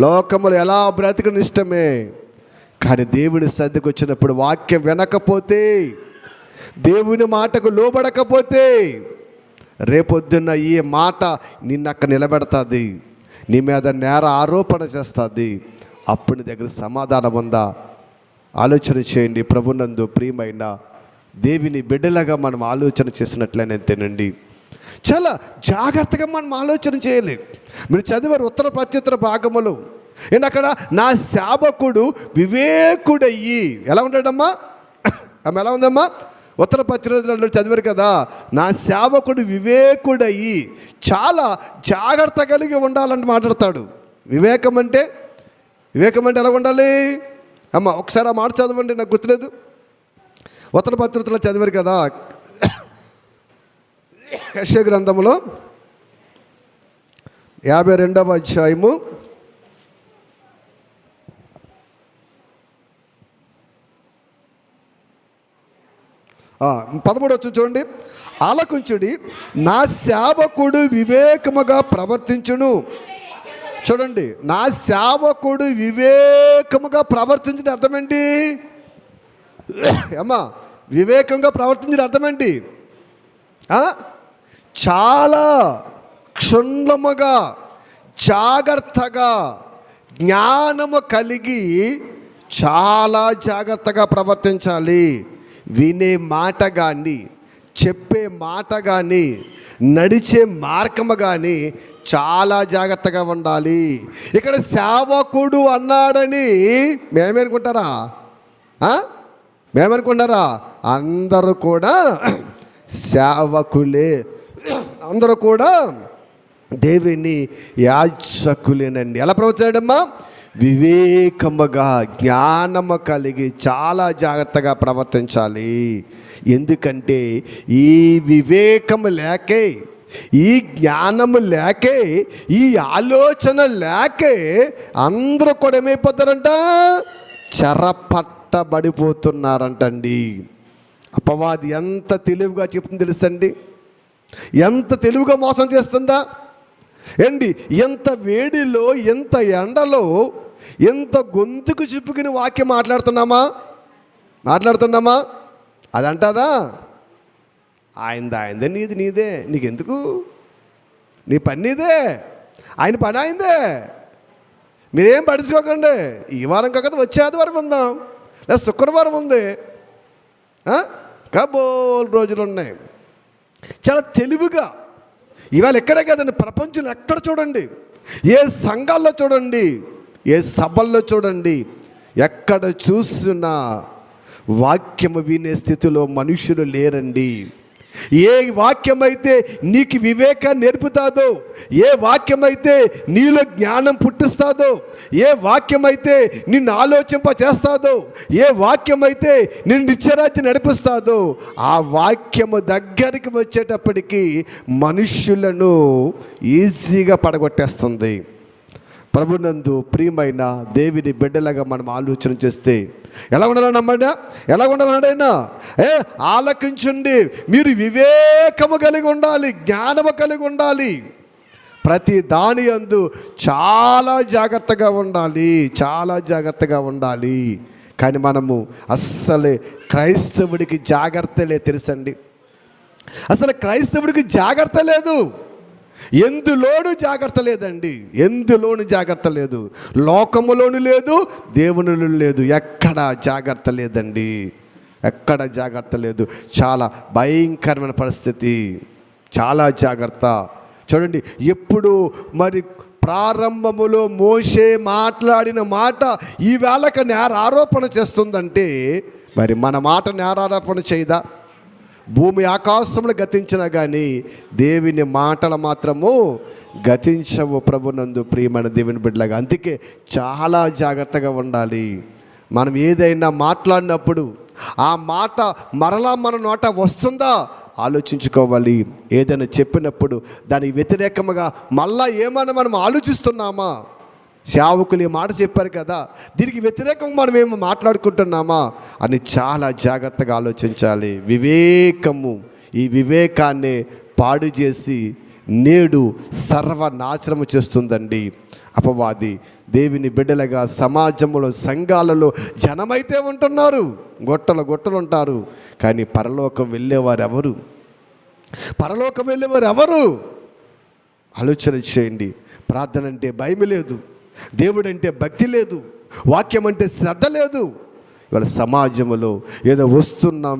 లోకములు ఎలా బ్రతకడం ఇష్టమే, కానీ దేవుని సన్నిధికి వచ్చినప్పుడు వాక్యం వినకపోతే, దేవుని మాటకు లోబడకపోతే, రేపొద్దున్న ఈ మాట నిన్నక్క నిలబెడుతుంది, నీ మీద నేర ఆరోపణ చేస్తుంది. అప్పుడు నీ దగ్గర సమాధానం ఉందా? ఆలోచన చేయండి. ప్రభునందు ప్రియమైన దేవుని బిడ్డలాగా మనం ఆలోచన చేసినట్లయితేనండి చాలా జాగ్రత్తగా మనం ఆలోచన చేయాలి. మీరు చదివారు ఉత్తర ప్రత్యుత్తర భాగములు. అక్కడ నా సేవకుడు వివేకుడయ్యి ఎలా ఉంటాడమ్మా? ఆమె ఎలా ఉందమ్మా? ఉత్తర ప్రత్యుత్తరాలు చదివారు కదా. నా సేవకుడు వివేకుడయ్యి చాలా జాగ్రత్త కలిగి ఉండాలని మాట్లాడతాడు. వివేకం అంటే ఎలా ఉండాలి అమ్మ? ఒకసారి ఆ మాట చదవండి, నాకు గుర్తులేదు. ఉత్తర పత్రికలో చదివారు కదా, యెషయా గ్రంథంలో 52వ అధ్యాయము 13వ చూడండి. ఆలకించుడి, నా సేవకుడు వివేకముగా ప్రవర్తించును. చూడండి, నా సేవకుడు వివేకముగా ప్రవర్తించిన అర్థమేంటి అమ్మా? వివేకంగా ప్రవర్తించిన అర్థమేంటి? చాలా క్షుణ్ణముగా, జాగ్రత్తగా, జ్ఞానము కలిగి చాలా జాగ్రత్తగా ప్రవర్తించాలి. వినే మాట కానీ, చెప్పే మాట కానీ, నడిచే మార్గము కానీ చాలా జాగ్రత్తగా ఉండాలి. ఇక్కడ సేవకుడు అన్నాడని మేమేనుకుంటారా? మేమనుకున్నారా? అందరూ కూడా సేవకులే, అందరూ కూడా దేవుని యాజకులేనండి. ఎలా ప్రవర్తించాడమ్మా? వివేకముగా, జ్ఞానము కలిగి చాలా జాగ్రత్తగా ప్రవర్తించాలి. ఎందుకంటే ఈ వివేకము లేకే, ఈ జ్ఞానము లేకే, ఈ ఆలోచన లేకే అందరూ కూడా ఏమైపోతారంట? చెరపట్టబడిపోతున్నారంటండి. అపవాది ఎంత తెలివిగా చెప్తుంది తెలుసండి, ఎంత తెలివిగా మోసం చేస్తుందా ఏంటి? ఎంత వేడిలో, ఎంత ఎండలో, ఎంత గొంతుకు చిప్పుకుని వాక్యం మాట్లాడుతున్నామా? అదంటదా? ఆయనదే, నీదే, నీకెందుకు? నీ పని నీదే, ఆయన పని ఆయనదే. మీరేం పడుచుకోకండి. ఈ వారం కాకపోతే వచ్చే ఆదివారం ఉందాం, లేదా శుక్రవారం ఉంది, కాబోలు రోజులు ఉన్నాయి. చాలా తెలివిగా ఇవాళ ఎక్కడే కదండి, ప్రపంచంలో ఎక్కడ చూడండి, ఏ సంఘాల్లో చూడండి, ఏ సభల్లో చూడండి, ఎక్కడ చూసినా వాక్యము వినే స్థితిలో మనుషులు లేరండి. ఏ వాక్యమైతే నీకు వివేకాన్ని నేర్పుతాదో, ఏ వాక్యమైతే నీలో జ్ఞానం పుట్టిస్తాదో, ఏ వాక్యమైతే నిన్ను ఆలోచింప చేస్తాదో, ఏ వాక్యమైతే నిన్ను నిత్యరాజ్యం నడిపిస్తాదో, ఆ వాక్యము దగ్గరికి వచ్చేటప్పటికి మనుష్యులను ఈజీగా పడగొట్టేస్తుంది. ప్రభునందు ప్రియమైన దేవుని బిడ్డలాగా మనం ఆలోచన చేస్తే ఎలా ఉండాలన్నమాట? ఎలా ఉండాలన్నాడైనా? ఆలకించండి, మీరు వివేకము కలిగి ఉండాలి, జ్ఞానము కలిగి ఉండాలి, ప్రతి దాని యందు చాలా జాగ్రత్తగా ఉండాలి, చాలా జాగ్రత్తగా ఉండాలి. కానీ మనము అస్సలే క్రైస్తవుడికి జాగ్రత్త లేదు తెలుసండి. అసలు క్రైస్తవుడికి జాగ్రత్త లేదు. ఎందులోనూ జాగ్రత్త లేదండి, ఎందులోనూ జాగ్రత్త లేదు. లోకములోనూ లేదు, దేవునిలో లేదు, ఎక్కడ జాగ్రత్త లేదండి, ఎక్కడ జాగ్రత్త లేదు. చాలా భయంకరమైన పరిస్థితి, చాలా జాగ్రత్త. చూడండి, ఎప్పుడు మరి ప్రారంభములో మోషే మాట్లాడిన మాట ఈవేళకి నేరారోపణ చేస్తుందంటే, మరి మన మాట నేరారోపణ చేయదా? భూమి ఆకాశములు గతించినా కానీ దేవుని మాటలు మాత్రము గతించవు. ప్రభునందు ప్రియమైన దేవుని బిడ్డలాగా అందుకే చాలా జాగ్రత్తగా ఉండాలి. మనం ఏదైనా మాట్లాడినప్పుడు ఆ మాట మరలా మన నోట వస్తుందా ఆలోచించుకోవాలి. ఏదైనా చెప్పినప్పుడు దానికి వ్యతిరేకంగా మళ్ళా ఏమైనా మనం ఆలోచిస్తున్నామా? సేవకులు ఈ మాట చెప్పారు కదా, దీనికి వ్యతిరేకంగా మనం ఏమో మాట్లాడుకుంటున్నామా అని చాలా జాగ్రత్తగా ఆలోచించాలి. వివేకము, ఈ వివేకాన్ని పాడు చేసి నేడు సర్వనాశనము చేస్తుందండి అపవాది. దేవుని బిడ్డలుగా సమాజంలో, సంఘాలలో జనమైతే ఉంటున్నారు, గొట్టలు ఉంటారు, కానీ పరలోకం వెళ్ళేవారు ఎవరు? పరలోకం వెళ్ళేవారు ఎవరు? ఆలోచన చేయండి. ప్రార్థన అంటే భయం లేదు, దేవుడు అంటే భక్తి లేదు, వాక్యం అంటే శ్రద్ధ లేదు. ఇవాళ సమాజంలో ఏదో వస్తున్నాం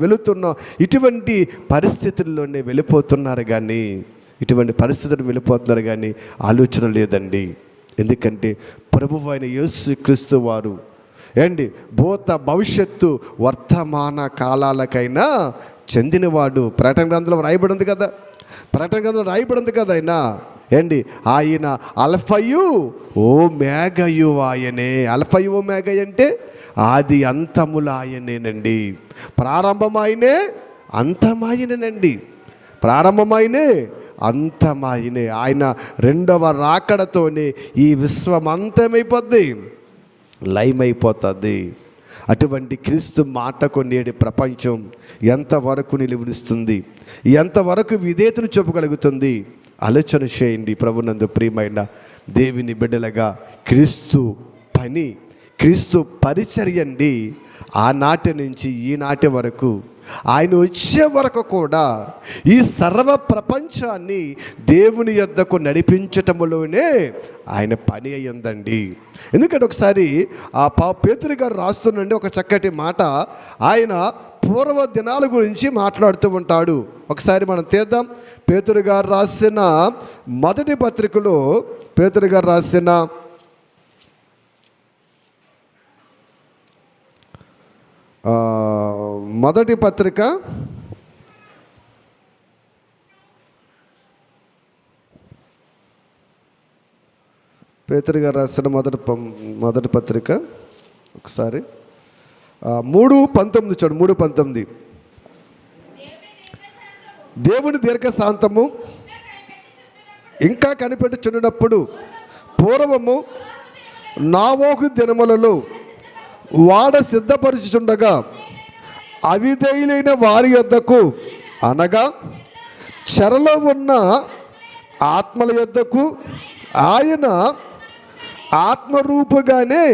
వెళుతున్నాం ఇటువంటి పరిస్థితుల్లోనే వెళ్ళిపోతున్నారు కానీ ఆలోచన లేదండి. ఎందుకంటే ప్రభువైన యేసు క్రీస్తు వారు భూత భవిష్యత్తు వర్తమాన కాలాలకైనా చెందినవాడు. ప్రకటన గ్రంథంలో రాయబడింది కదా ఆయన అల్ఫయు ఓమేగయు ఆయనే. అల్ఫయు ఓమేగ అంటే ఆది అంతముల ఆయనేనండి. ప్రారంభమాయనే అంతమాయనేనండి. అంతమాయనే. ఆయన రెండవ రాకడతోనే ఈ విశ్వం అంతమైపోద్ది, లయమైపోతుంది. అటువంటి క్రీస్తు మాటకు నేటి ప్రపంచం ఎంతవరకు నిలువనిస్తుంది, ఎంతవరకు విధేయతను చూపగలుగుతుంది ఆలోచన చేయండి. ప్రభునందు ప్రియమైన దేవుని బిడ్డలుగా క్రీస్తు పని, క్రీస్తు పరిచర్యండి ఆనాటి నుంచి ఈనాటి వరకు, ఆయన వచ్చే వరకు కూడా ఈ సర్వ ప్రపంచాన్ని దేవుని యొద్దకు నడిపించటములోనే ఆయన పని అయ్యిందండి. ఎందుకంటే ఒకసారి ఆ పేతురు గారు రాస్తుండండి ఒక చక్కటి మాట. ఆయన పూర్వ దినాల గురించి మాట్లాడుతూ ఉంటాడు. ఒకసారి మనం తీద్దాం. పేతురు గారు రాసిన మొదటి పత్రికలో, పేతురు గారు రాసిన మొదటి పత్రిక పేతురు గారు రాసిన మొదటి పత్రిక ఒకసారి 3:19 చూడు. 3:19 దేవుని దీర్ఘశాంతము ఇంకా కనిపెట్టుచున్నప్పుడు పూర్వము నోవహు దినములలో వాడ సిద్ధపరచుచుండగా అవిధేయులైన వారి యొద్దకు అనగా చెరలో ఉన్న ఆత్మల యొద్దకు ఆయన ఆత్మరూపుగానే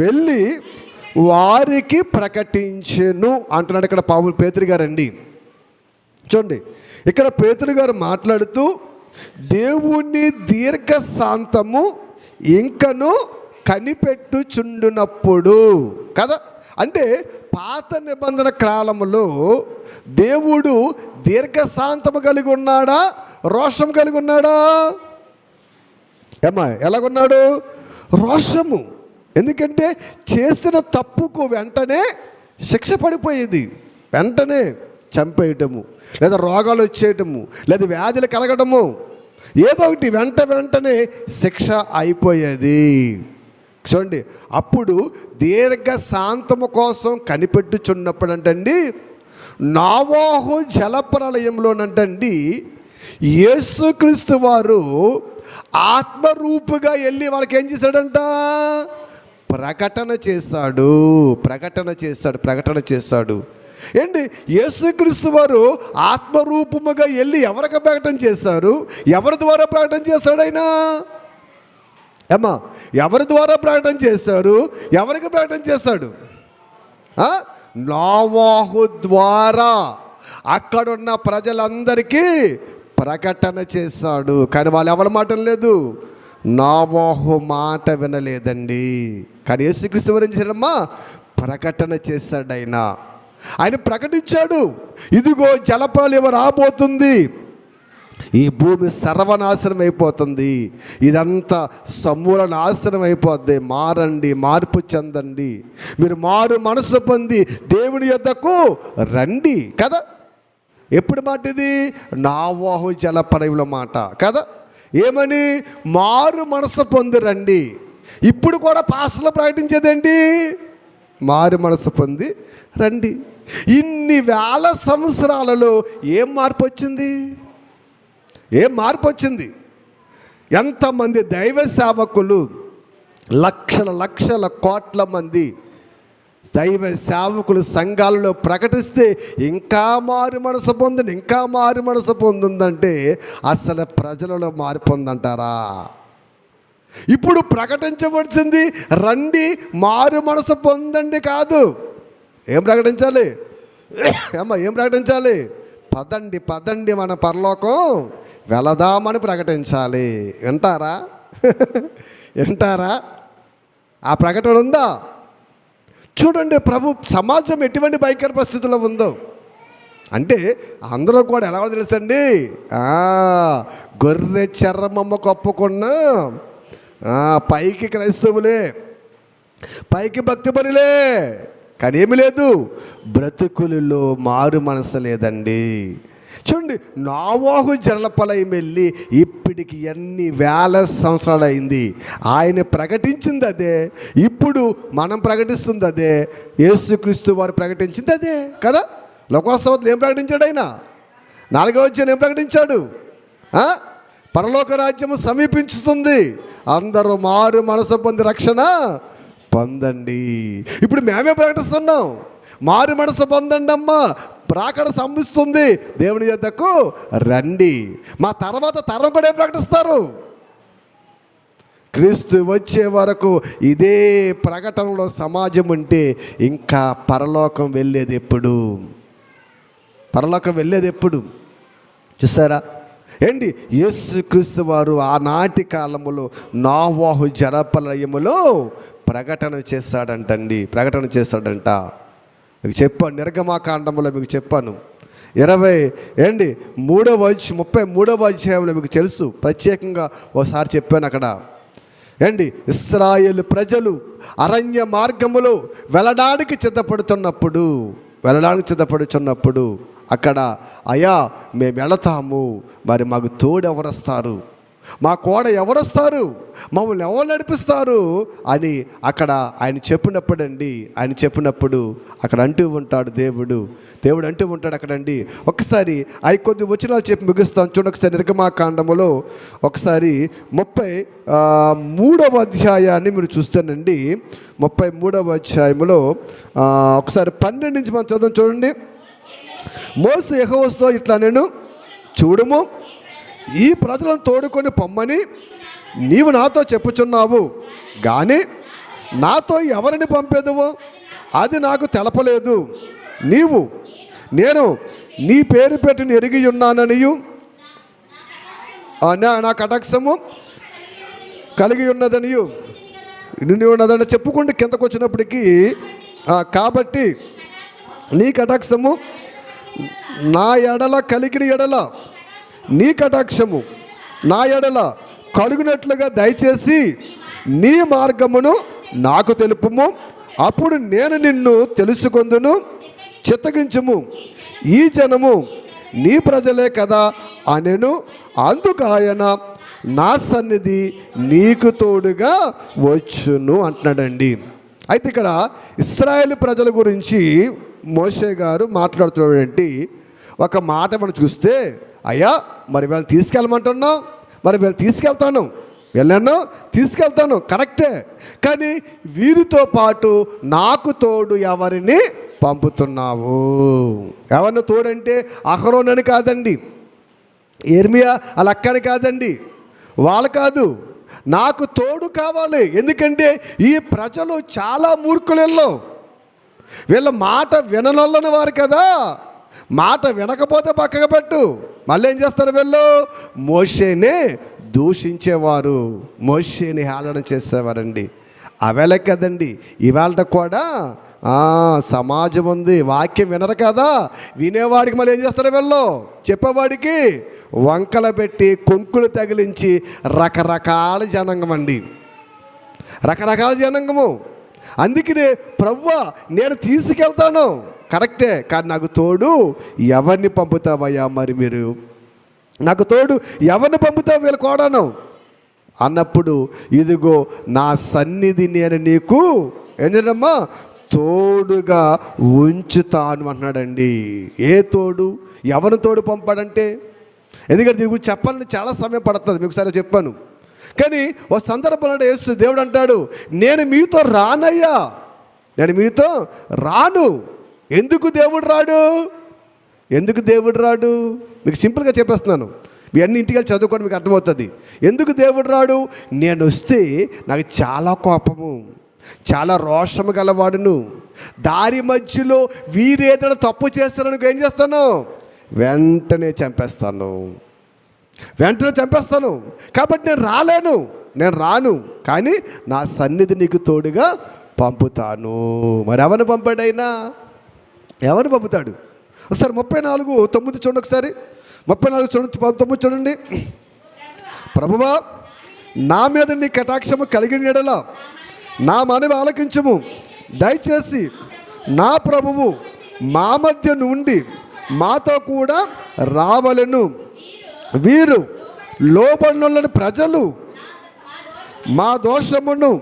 వెళ్ళి వారికి ప్రకటించెను అంటున్నాడు ఇక్కడ పేతురు గారండి. చూడండి, ఇక్కడ పేతురు గారు మాట్లాడుతూ దేవుని దీర్ఘశాంతము ఇంకను కనిపెట్టుచుండునప్పుడు కదా, అంటే పాత నిబంధన కాలంలో దేవుడు దీర్ఘశాంతము కలిగి ఉన్నాడా, రోషం కలిగి ఉన్నాడా? ఎలాగున్నాడు? రోషము. ఎందుకంటే చేసిన తప్పుకు వెంటనే శిక్ష పడిపోయేది, వెంటనే చంపేయటము, లేదా రోగాలు వచ్చేయటము, లేదా వ్యాధులు కలగడము, ఏదో ఒకటి వెంటనే శిక్ష అయిపోయేది. చూడండి, అప్పుడు దీర్ఘశాంతము కోసం కనిపెట్టుచున్నప్పుడు అంటండి నోవహు జలప్రలయంలోనంటండి యేసుక్రీస్తు వారు ఆత్మరూపుగా వెళ్ళి వాళ్ళకి ఏం చేశాడంట? ప్రకటన చేశాడు. ఏంటి, యేసుక్రీస్తు వారు ఆత్మరూపముగా వెళ్ళి ఎవరికి ప్రకటన చేశారు? ఎవరి ద్వారా ప్రకటన చేశాడు ఆయన? ఎవరి ద్వారా ప్రకటన చేశారు? ఎవరికి ప్రకటన చేశాడు? నోవహు ద్వారా అక్కడున్న ప్రజలందరికీ ప్రకటన చేశాడు. కానీ వాళ్ళు ఎవరి మాట లేదు, నోవహు మాట వినలేదండి. కానీ యేసుక్రీస్తు వారు ఏం చేశాడమ్మా? ప్రకటన చేశాడు. ఆయన ప్రకటించాడు, ఇదిగో జలప్రలయం రాబోతుంది, ఈ భూమి సర్వనాశనం అయిపోతుంది, ఇదంతా సమూల నాశనం అయిపోద్ది, మారండి, మార్పు చెందండి, మీరు మారు మనసు పొంది దేవుని యొద్దకు రండి కదా. ఎప్పుడు మాట ఇది? నోవహు జలప్రలయంలో మాట కదా. ఏమని? మారు మనసు పొంది రండి. ఇప్పుడు కూడా పాస్టర్లు ప్రకటించేదేంటి? మారు మనసు పొంది రండి. ఇన్ని వేల సంవత్సరాలలో ఏం మార్పు వచ్చింది? ఎంతమంది దైవ సేవకులు, లక్షల కోట్ల మంది దైవ సేవకులు సంఘాలలో ప్రకటిస్తే ఇంకా మారు మనసు పొందుందంటే అసలు ప్రజలలో మార్పు ఉందంటారా? ఇప్పుడు ప్రకటించవలసింది రండి మారు మనసు పొందండి కాదు. ఏం ప్రకటించాలి? ఏం ప్రకటించాలి? పదండి మన పరలోకం వెళదామని ప్రకటించాలి. వింటారా? ఆ ప్రకటన ఉందా? చూడండి, ప్రభు సమాజం ఎటువంటి భయంకర పరిస్థితుల్లో ఉందో. అంటే అందరూ కూడా ఎలా తెలుసండి, గొర్రె చర్మమ్మ కప్పుకున్న పైకి క్రైస్తవులే, పైకి భక్తి పనులే, కానీ ఏమి లేదు, బ్రతుకులలో మారు మనసు లేదండి. చూడండి, నోవహు జలప్రలయం వెళ్ళి ఇప్పటికి ఎన్ని వేల సంవత్సరాలు అయింది. ఆయన ప్రకటించింది అదే, ఇప్పుడు మనం ప్రకటిస్తుంది అదే, యేసుక్రీస్తు వారు ప్రకటించింది అదే కదా. లోకోత్సవంలో ఏం ప్రకటించాడు ఆయన? 4వ అధ్యాయం ఏం ప్రకటించాడు? పరలోక రాజ్యము సమీపించుతుంది, అందరూ మారు మనసు పొంది రక్షణ పొందండి. ఇప్పుడు మేమే ప్రకటిస్తున్నాం, మారు మనసు పొందండి అమ్మా, ప్రాకడ సంభిస్తుంది, దేవుని యొద్దకు రండి. మా తర్వాత తరం కూడా ఏం ప్రకటిస్తారు? క్రీస్తు వచ్చే వరకు ఇదే ప్రకటనలో సమాజం ఉంటే ఇంకా పరలోకం వెళ్ళేది ఎప్పుడు? చూసారా ఏంటి, యేసుక్రీస్తు వారు ఆనాటి కాలములో నోవహు జలప్రలయములో ప్రకటన చేశాడంట. మీకు చెప్పాను, నిర్గమాకాండములో మీకు చెప్పాను, 33వ అధ్యాయంలో మీకు తెలుసు, ప్రత్యేకంగా ఒకసారి చెప్పాను. అక్కడ ఏండి ఇశ్రాయేలు ప్రజలు అరణ్య మార్గములో వెళ్ళడానికి సిద్ధపడుచున్నప్పుడు అక్కడ అయ్యా మేము వెళతాము, మరి మాకు తోడు ఎవరొస్తారు, మా కోడ ఎవరొస్తారు, మమ్మల్ని ఎవరు నడిపిస్తారు అని అక్కడ ఆయన చెప్పినప్పుడు అక్కడ అంటూ ఉంటాడు దేవుడు అంటూ ఉంటాడు అక్కడండి. ఒకసారి అవి కొద్ది వచనాలు చెప్పి ముగిస్తాను చూడండి. ఒకసారి నిర్గమాకాండములో ఒకసారి 33వ అధ్యాయాన్ని మీరు చూస్తానండి. 33వ అధ్యాయములో ఒకసారి 12 నుంచి మనం చదువు చూడండి. మోసే యెహోవాతో ఇట్లా నేను చూడుము, ఈ ప్రజలను తోడుకొని పొమ్మని నీవు నాతో చెప్పుచున్నావు, కానీ నాతో ఎవరిని పంపేదువో అది నాకు తెలపలేదు. నేను నీ పేరు పెట్టి ఎరిగి ఉన్నాననియు నా కటాక్షము కలిగి ఉన్నదనియు ఉన్నదని చెప్పుకుంటూ కిందకు వచ్చినప్పటికీ, కాబట్టి నీ కటాక్షము నా ఎడల కలిగిన ఎడల నీ కటాక్షము నా ఎడల కలుగునట్లుగా దయచేసి నీ మార్గమును నాకు తెలుపుము, అప్పుడు నేను నిన్ను తెలుసుకొందును, చిత్తగించుము, ఈ జనము నీ ప్రజలే కదా అనెను. అందుకు ఆయన నా సన్నిధి నీకు తోడుగా వచ్చును అంటున్నాడండి. అయితే ఇక్కడ ఇశ్రాయేలు ప్రజల గురించి మోషే గారు మాట్లాడుతున్నటువంటి ఒక మాట మనం చూస్తే, అయ్యా మరి వీళ్ళని తీసుకెళ్ళమంటున్నావు, మరి వీళ్ళని తీసుకెళ్తాను కరెక్టే, కానీ వీరితో పాటు నాకు తోడు ఎవరిని పంపుతున్నావు? ఎవరిని తోడంటే అహరోనని కాదండి, యిర్మీయా వాళ్ళ అక్కని కాదండి, వాళ్ళు కాదు, నాకు తోడు కావాలి. ఎందుకంటే ఈ ప్రజలు చాలా మూర్ఖులలో, వీళ్ళ మాట విననొల్లని వారు కదా. మాట వినకపోతే పక్కకు పెట్టు, మళ్ళీ ఏం చేస్తారు వీళ్ళు? మోషేనే దూషించేవారు, మోషేని హేళన చేసేవారండి. అవేళ కదండి ఇవాళ కూడా సమాజం ఉంది, వాక్యం వినరు కదా, వినేవాడికి మళ్ళీ ఏం చేస్తారు వీళ్ళు? చెప్పేవాడికి వంకల పెట్టి కొంకులు తగిలించి రకరకాల జనాంగము. అందుకనే ప్రభువా నేను తీసుకెళ్తాను కరెక్టే, కానీ నాకు తోడు ఎవరిని పంపుతావయ్యా? మరి మీరు నాకు తోడు ఎవరిని పంపుతావు వీళ్ళు కోడాను అన్నప్పుడు, ఇదిగో నా సన్నిధి నేను నీకు ఏం చేయమ్మా తోడుగా ఉంచుతాను అంటున్నాడండి. ఏ తోడు? ఎవరిని తోడు పంపాడంటే, ఎందుకంటే దీని గురించి చెప్పాలని చాలా సమయం పడుతుంది, మీకు సరే చెప్పాను. కానీ ఒక సందర్భంలో యేసు దేవుడు అంటాడు, నేను మీతో రానయ్యా, నేను మీతో రాను. ఎందుకు దేవుడు రాడు? మీకు సింపుల్గా చెప్పేస్తున్నాను, మీ అన్ని ఇంటికి వెళ్ళి చదువుకోండి, మీకు అర్థమవుతుంది. ఎందుకు దేవుడు రాడు? నేను వస్తే నాకు చాలా కోపము, చాలా రోషము గలవాడును. దారి మధ్యలో వీరేదైనా తప్పు చేస్తారని ఏం చేస్తాను? వెంటనే చంపేస్తాను. కాబట్టి నేను రాను, కానీ నా సన్నిధి నీకు తోడుగా పంపుతాను. మరి ఎవరిని పంపాడైనా? ఎవరిని పంపుతాడు? ఒకసారి 34:9 చూడండి. ఒకసారి 34:9 చూడండి. ప్రభువా నా మీద నీ కటాక్షము కలిగిన యెడల నా మనవి ఆలకించుము, దయచేసి నా ప్రభువు మా మధ్య నుండి మాతో కూడా రావలెను. వీరు లోబడినోళ్ళని ప్రజలు మా దోషమును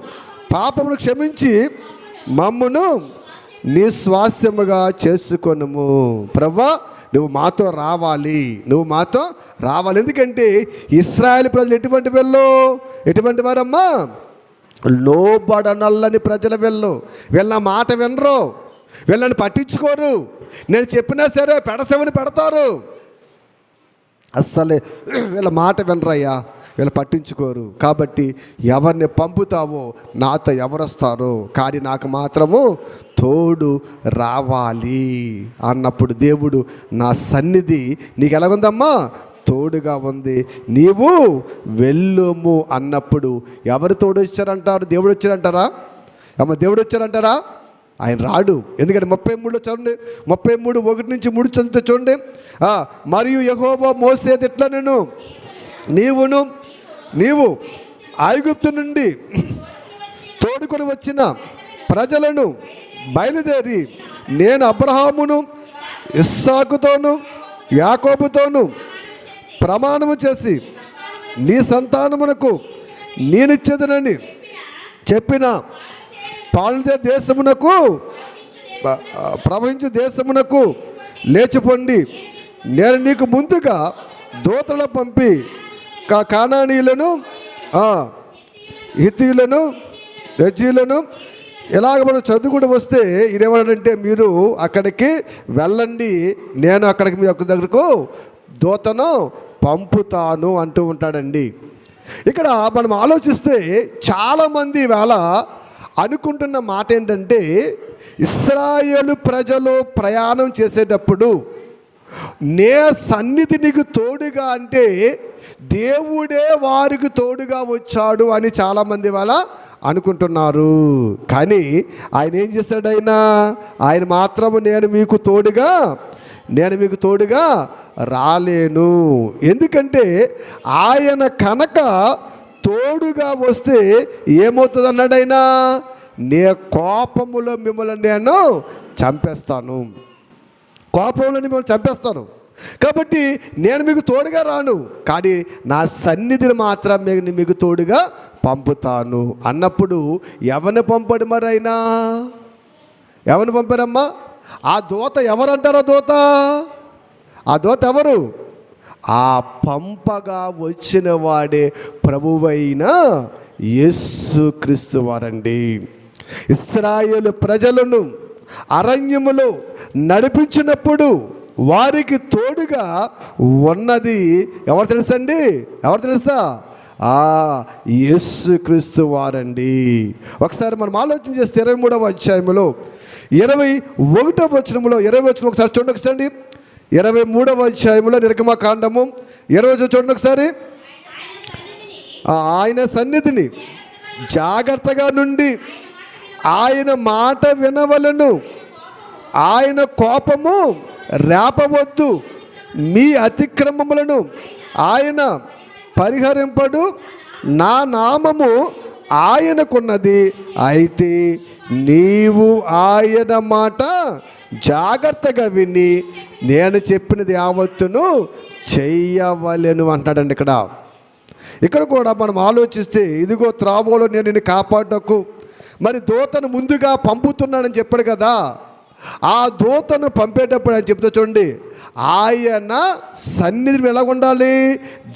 పాపమును క్షమించి మమ్మును నీ స్వాస్థ్యముగా చేసుకొనుము. ప్రభువా నువ్వు మాతో రావాలి. ఎందుకంటే ఇశ్రాయేలు ప్రజలు ఎటువంటి వారమ్మా? లోబడనల్లని ప్రజలు. వీళ్ళ మాట వినరు, వీళ్ళని పట్టించుకోరు. నేను చెప్పినా సరే పెడసెవని పెడతారు. అస్సలే వీళ్ళ మాట వినరయ్యా, వీళ్ళు పట్టించుకోరు. కాబట్టి ఎవరిని పంపుతావో నాతో ఎవరొస్తారో, కానీ నాకు మాత్రము తోడు రావాలి అన్నప్పుడు దేవుడు నా సన్నిధి నీకు ఎలాగుందమ్మా? తోడుగా ఉంది, నీవు వెళ్ళుము అన్నప్పుడు ఎవరు తోడు వచ్చారంటారు? దేవుడు వచ్చారంటారా? దేవుడు వచ్చారంటారా? ఆయన రాడు. ఎందుకంటే 33 చూడండి, 33:1-3 చదివితే చూడండి. మరియు యెహోవా మోసేది ఎట్లా, నీవు ఐగుప్తు నుండి తోడుకొని వచ్చిన ప్రజలను బయలుదేరి నేను అబ్రహామును ఇస్సాకుతోను యాకోబుతోను ప్రమాణము చేసి నీ సంతానమునకు నేనిచ్చేదనని చెప్పిన పాలుదే దేశమునకు ప్రవహించు దేశమునకు లేచిపోండి. నేను నీకు ముందుగా దూతలు పంపి కానానీయులను హిత్తీయులను గజ్జీలను ఇలాగ మనం చదువుకుంటూ వస్తే ఇదేమంటే మీరు అక్కడికి వెళ్ళండి, నేను అక్కడికి మీ యొక్క దగ్గరకు దూతను పంపుతాను అంటూ ఉంటాడండి. ఇక్కడ మనం ఆలోచిస్తే చాలామంది వేళ అనుకుంటున్న మాట ఏంటంటే ఇశ్రాయేలు ప్రజలు ప్రయాణం చేసేటప్పుడు నే సన్నిధి నీకు తోడుగా అంటే దేవుడే వారికి తోడుగా వచ్చాడు అని చాలామంది వాళ్ళ అనుకుంటున్నారు. కానీ ఆయన ఏం చేశాడు? ఆయన మాత్రము నేను మీకు తోడుగా రాలేను. ఎందుకంటే ఆయన కనుక తోడుగా వస్తే ఏమవుతుంది అన్నాడు ఆయన, నే కోపములో మిమ్మల్ని నేను చంపేస్తాను, కోపంలో మిమ్మల్ని చంపేస్తాను. కాబట్టి నేను మీకు తోడుగా రాను, కానీ నా సన్నిధిని మాత్రం మీకు తోడుగా పంపుతాను అన్నప్పుడు ఎవరిని పంపాడు? మరి అయినా ఎవరిని పంపారమ్మా? ఆ దూత ఎవరంటారా? ఆ దూత ఎవరు? ఆ పంపగా వచ్చిన వాడే ప్రభువైన యేసుక్రీస్తు వారండి. ఇశ్రాయేలు ప్రజలను అరణ్యములో నడిపించినప్పుడు వారికి తోడుగా ఉన్నది ఎవరు తెలుసండి? ఎవరు తెలుసా? యేసుక్రీస్తు వారండి. ఒకసారి మనం ఆలోచన చేస్తే 23వ అధ్యాయంలో 21వ వచనంలో 20వ వచనం ఒకసారి చూడండి. ఒకసారి 23వ అధ్యాయంలో నిర్గమకాండము 20వ వచనం చూడండి ఒకసారి. ఆయన సన్నిధిని జాగ్రత్తగా నుండి ఆయన మాట వినవలను, ఆయన కోపము రేపవద్దు, మీ అతిక్రమములను ఆయన పరిహరింపడు, నా నామము ఆయనకున్నది, అయితే నీవు ఆయన మాట జాగ్రత్తగా విని నేను చెప్పినది యావత్తును చెయ్యవలెను అంటాడండి. ఇక్కడ కూడా మనం ఆలోచిస్తే ఇదిగో త్రావోలో నేను నిన్ను కాపాడకు, మరి దూతను ముందుగా పంపుతున్నానని చెప్పాడు కదా. ఆ దూతను పంపేటప్పుడు ఆయన చెప్తా చూడండి, ఆయన సన్నిధిని ఎలా ఉండాలి?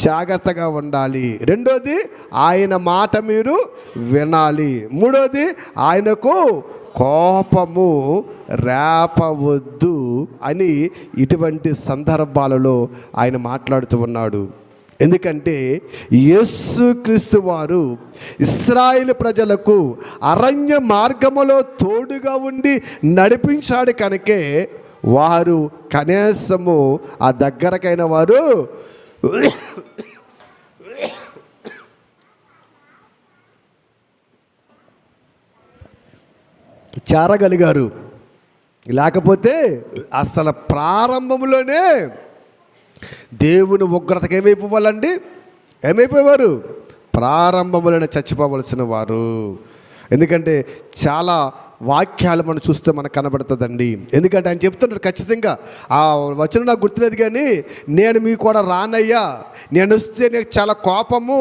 జాగ్రత్తగా ఉండాలి. రెండోది ఆయన మాట మీరు వినాలి. మూడోది ఆయనకు కోపము రేపవద్దు అని ఇటువంటి సందర్భాలలో ఆయన మాట్లాడుతూ ఉన్నాడు. ఎందుకంటే యేసుక్రీస్తు వారు ఇశ్రాయేలు ప్రజలకు అరణ్య మార్గములో తోడుగా ఉండి నడిపించాడు కనుకే వారు కనీసము ఆ దగ్గరకైన వారు చేరగలిగారు. లేకపోతే అసలు ప్రారంభంలోనే దేవుని ఉగ్రతకు ఏమైపోయేవారు? ప్రారంభంలోనే చచ్చిపోవలసిన వారు. ఎందుకంటే చాలా వాక్యాలు మనం చూస్తే మనకు కనబడుతుందండి. ఎందుకంటే ఆయన చెప్తున్నాడు ఖచ్చితంగా, ఆ వచనం నాకు గుర్తులేదు కానీ, నేను మీకు కూడా రానయ్యా, నేను వస్తే నీకు చాలా కోపము,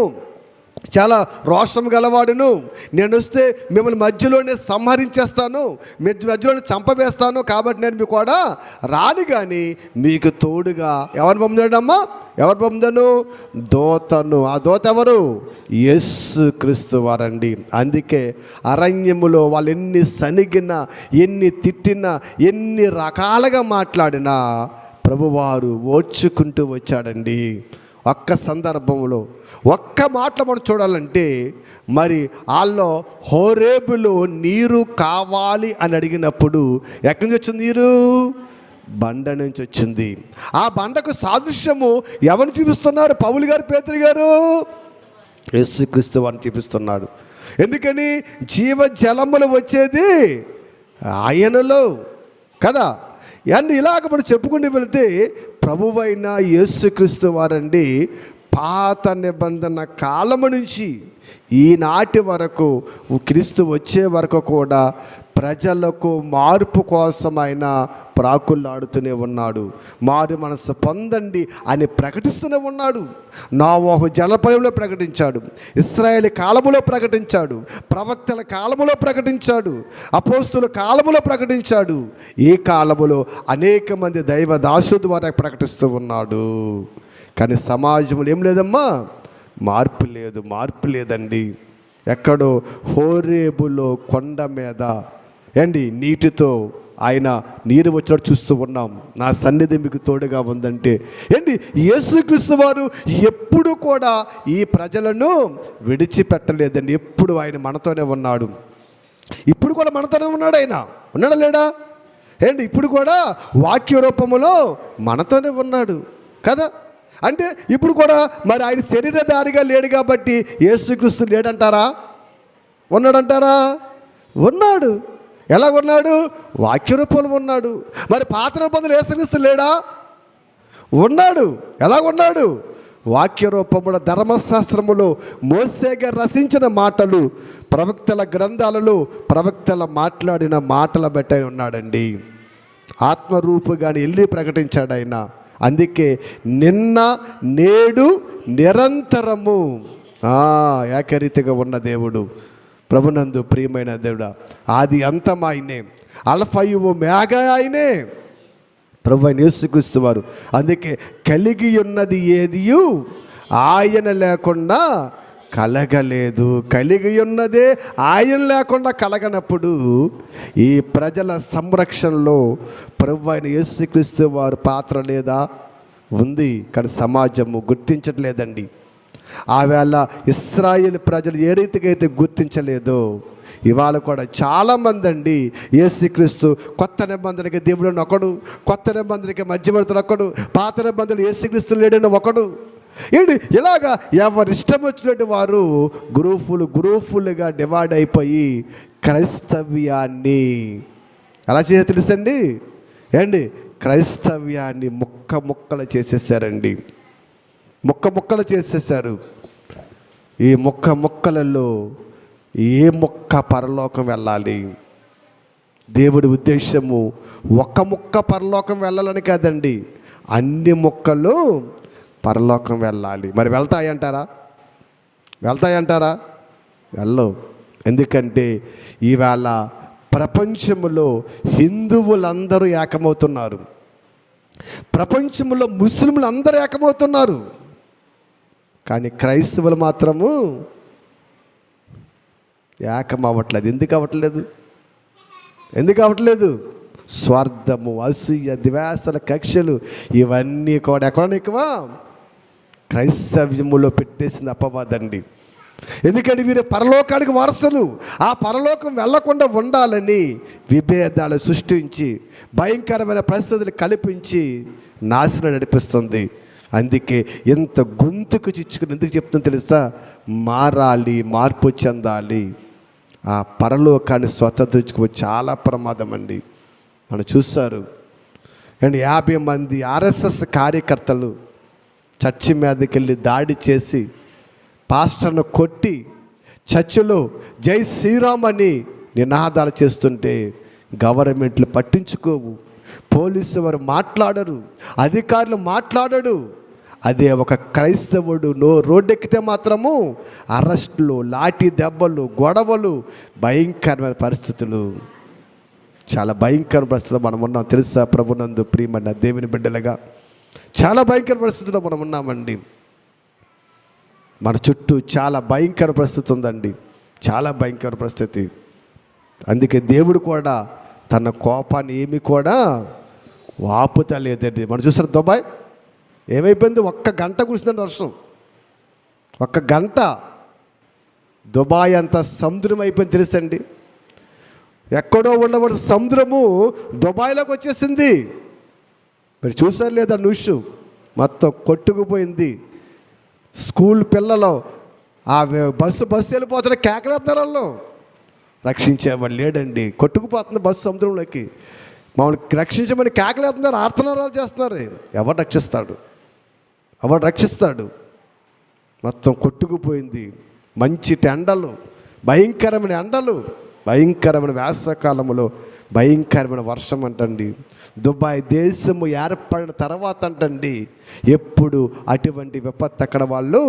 చాలా రోషం గలవాడును, నేను వస్తే మిమ్మల్ని మధ్యలోనే సంహరించేస్తాను, మధ్యలోనే చంపవేస్తాను, కాబట్టి నేను మీకు కూడా రాను, కానీ మీకు తోడుగా ఎవరు పంపుతాడమ్మా? ఎవరు పంపుతాను? దూతను. ఆ దూత ఎవరు? యేసుక్రీస్తు వారండి. అందుకే అరణ్యములో వాళ్ళు ఎన్ని సనిగినా, ఎన్ని తిట్టినా, ఎన్ని రకాలుగా మాట్లాడినా ప్రభువారు ఓర్చుకుంటూ వచ్చాడండి. ఒక్క సందర్భంలో ఒక్క మాటలో మనం చూడాలంటే, మరి వాళ్ళు హోరేబులో నీరు కావాలి అని అడిగినప్పుడు ఎక్కడి నుంచి వచ్చింది నీరు? బండ నుంచి వచ్చింది. ఆ బండకు సాదృశ్యము ఎవరిని చూపిస్తున్నారు? పౌలు గారు, పేతురు గారు, యేసుక్రీస్తు వారిని చూపిస్తున్నాడు. ఎందుకని? జీవజలములు వచ్చేది ఆయనలో కదా. అండ్ ఇలాగ మనం చెప్పుకుంటూ వెళితే ప్రభువైన యేసుక్రీస్తు వారండి పాత నిబంధన కాలము నుంచి ఈనాటి వరకు క్రీస్తు వచ్చే వరకు కూడా ప్రజలకు మార్పు కోసం ఆయన ప్రాకులాడుతూనే ఉన్నాడు. మారు మనసు పొందండి అని ప్రకటిస్తూనే ఉన్నాడు. నోవహు జలప్రళయంలో ప్రకటించాడు, ఇశ్రాయేలు కాలములో ప్రకటించాడు, ప్రవక్తల కాలములో ప్రకటించాడు, అపోస్తుల కాలములో ప్రకటించాడు. ఈ కాలములో అనేక మంది దైవ దాసుల ద్వారా ప్రకటిస్తూ ఉన్నాడు. కానీ సమాజంలో ఏం లేదమ్మా, మార్పు లేదండి. ఎక్కడో హోరేబులో కొండ మీద నీటితో ఆయన నీరు వచ్చినట్టు చూస్తూ ఉన్నాం. నా సన్నిధి మీకు తోడుగా ఉందంటే యేసుక్రీస్తు వారు ఎప్పుడు కూడా ఈ ప్రజలను విడిచిపెట్టలేదండి. ఎప్పుడు ఆయన మనతోనే ఉన్నాడు. ఇప్పుడు కూడా మనతోనే ఉన్నాడు. ఆయన ఉన్నాడా లేడా? ఇప్పుడు కూడా వాక్య రూపములో మనతోనే ఉన్నాడు కదా. అంటే ఇప్పుడు కూడా మరి ఆయన శరీరధారిగా లేడు కాబట్టి యేసుక్రీస్తు లేడంటారా? ఉన్నాడంటారా? ఉన్నాడు. ఎలాగున్నాడు? వాక్య రూపంలో ఉన్నాడు. మరి పాత రూపంలో యేసుక్రీస్తు లేడా? ఉన్నాడు. ఎలాగున్నాడు? వాక్య రూపములో ధర్మశాస్త్రములో మోసే గారు రచించిన మాటలు, ప్రవక్తల గ్రంథాలలో ప్రవక్తల మాట్లాడిన మాటల బట్టి ఉన్నాడండి. ఆత్మరూపుగాని వెళ్ళి ప్రకటించాడు ఆయన. అందుకే నిన్న నేడు నిరంతరము ఏకరీతిగా ఉన్న దేవుడు. ప్రభునందు ప్రియమైన దేవుడా, ఆది అంతం ఆయనే, అల్ఫా ఒమేగా ఆయనే, ప్రభు అయిన యేసుక్రీస్తు వారు. అందుకే కలిగి ఉన్నది ఏదియు ఆయన లేకుండా కలగలేదు. కలిగి ఉన్నదే ఆయన లేకుండా కలగనప్పుడు ఈ ప్రజల సంరక్షణలో ప్రభు అయిన యేసుక్రీస్తు వారు పాత్ర లేదా? ఉంది. కానీ సమాజము గుర్తించట్లేదండి. ఆవేళ ఇశ్రాయేలు ప్రజలు ఏ రీతిగా అయితే గుర్తించలేదో ఇవాళ కూడా చాలామంది అండి యేసుక్రీస్తు కొత్త నిబంధనకి దేవుడు ఒకడు, కొత్త నిబంధనకి మధ్యవర్తుడు ఒకడు, పాత నిబంధనలు యేసుక్రీస్తు లేడని ఒకడు. ఇలాగా ఎవరు ఇష్టం వచ్చినట్టు వారు గ్రూపులుగా డివైడ్ అయిపోయి క్రైస్తవ్యాన్ని ఎలా చేసే తెలుసండి? క్రైస్తవ్యాన్ని ముక్కలు చేసేసారండి. ముక్కలు చేసేసారు. ఈ ముక్కలలో ఏ ముక్క పరలోకం వెళ్ళాలి? దేవుడి ఉద్దేశము ఒక్క ముక్క పరలోకం వెళ్ళాలని కాదండి, అన్ని ముక్కలు పరలోకం వెళ్ళాలి. మరి వెళ్తాయంటారా? వెళ్ళవు. ఎందుకంటే ఈవేళ ప్రపంచంలో హిందువులందరూ ఏకమవుతున్నారు, ప్రపంచంలో ముస్లింలు అందరూ ఏకమవుతున్నారు. కానీ క్రైస్తవులు మాత్రము ఏకం అవ్వట్లేదు. ఎందుకు అవ్వట్లేదు? స్వార్థము, అసూయ, ద్వేషాల, కక్షలు ఇవన్నీ కూడా ఎక్కడ ఎక్కువ క్రైస్తవ్యములో పెట్టేసింది అపవాదండి. ఎందుకంటే వీరు పరలోకానికి వారసులు. ఆ పరలోకం వెళ్లకుండా ఉండాలని విభేదాలు సృష్టించి భయంకరమైన పరిస్థితులు కల్పించి నాశనం నడిపిస్తుంది. అందుకే ఎంత గొంతుకు చిచ్చుకుని ఎందుకు చెప్తుందో తెలుసా? మారాలి, మార్పు చెందాలి, ఆ పరలోకాన్ని స్వతంత్రించుకో. చాలా ప్రమాదం అండి. మనం చూస్తారు 50 మంది ఆర్ఎస్ఎస్ కార్యకర్తలు చర్చి మీదకి వెళ్ళి దాడి చేసి పాస్టర్ను కొట్టి చర్చిలో జై శ్రీరామ్ అని నినాదాలు చేస్తుంటే గవర్నమెంట్లు పట్టించుకోవు, పోలీసు వారు మాట్లాడరు, అధికారులు మాట్లాడడు. అదే ఒక క్రైస్తవుడు రోడ్డెక్కితే మాత్రము అరెస్టులు, లాఠీ దెబ్బలు, గొడవలు, భయంకరమైన పరిస్థితులు. చాలా భయంకర పరిస్థితుల్లో మనం ఉన్నాం తెలుసా? ప్రభునందు ప్రియమైన దేవుని బిడ్డలుగా చాలా భయంకర పరిస్థితుల్లో మనం ఉన్నామండి. మన చుట్టూ చాలా భయంకర పరిస్థితి ఉందండి, చాలా భయంకర పరిస్థితి. అందుకే దేవుడు కూడా తన కోపాన్ని ఏమి కూడా ఆపుతలేదండి. మనం చూసారు దుబాయ్ ఏమైపోయింది? 1 గంట కురిసిందండి వర్షం. 1 గంట దుబాయ్ అంతా సముద్రం అయిపోయింది తెలుసండి. ఎక్కడో ఉండవలసిన సముద్రము దుబాయ్లోకి వచ్చేసింది. మీరు చూసారు లేదా న్యూస్? మొత్తం కొట్టుకుపోయింది. స్కూల్ పిల్లలు ఆ బస్సు వెళ్ళిపోతున్న కేకలేస్తున్నారు. వాళ్ళు రక్షించేవాడు లేడండి. కొట్టుకుపోతుంది బస్సు సముద్రంలోకి. మమ్మల్ని రక్షించమని కేకలేస్తున్నారు, ఆర్తనాదాలు చేస్తున్నారు. ఎవరు రక్షిస్తాడు? మొత్తం కొట్టుకుపోయింది. మంచి ఎండలు, భయంకరమైన ఎండలు, భయంకరమైన వేసవకాలంలో భయంకరమైన వర్షం అంటండి. దుబాయ్ దేశము ఏర్పడిన తర్వాత అంటండి ఎప్పుడు అటువంటి విపత్తు అక్కడ వాళ్ళు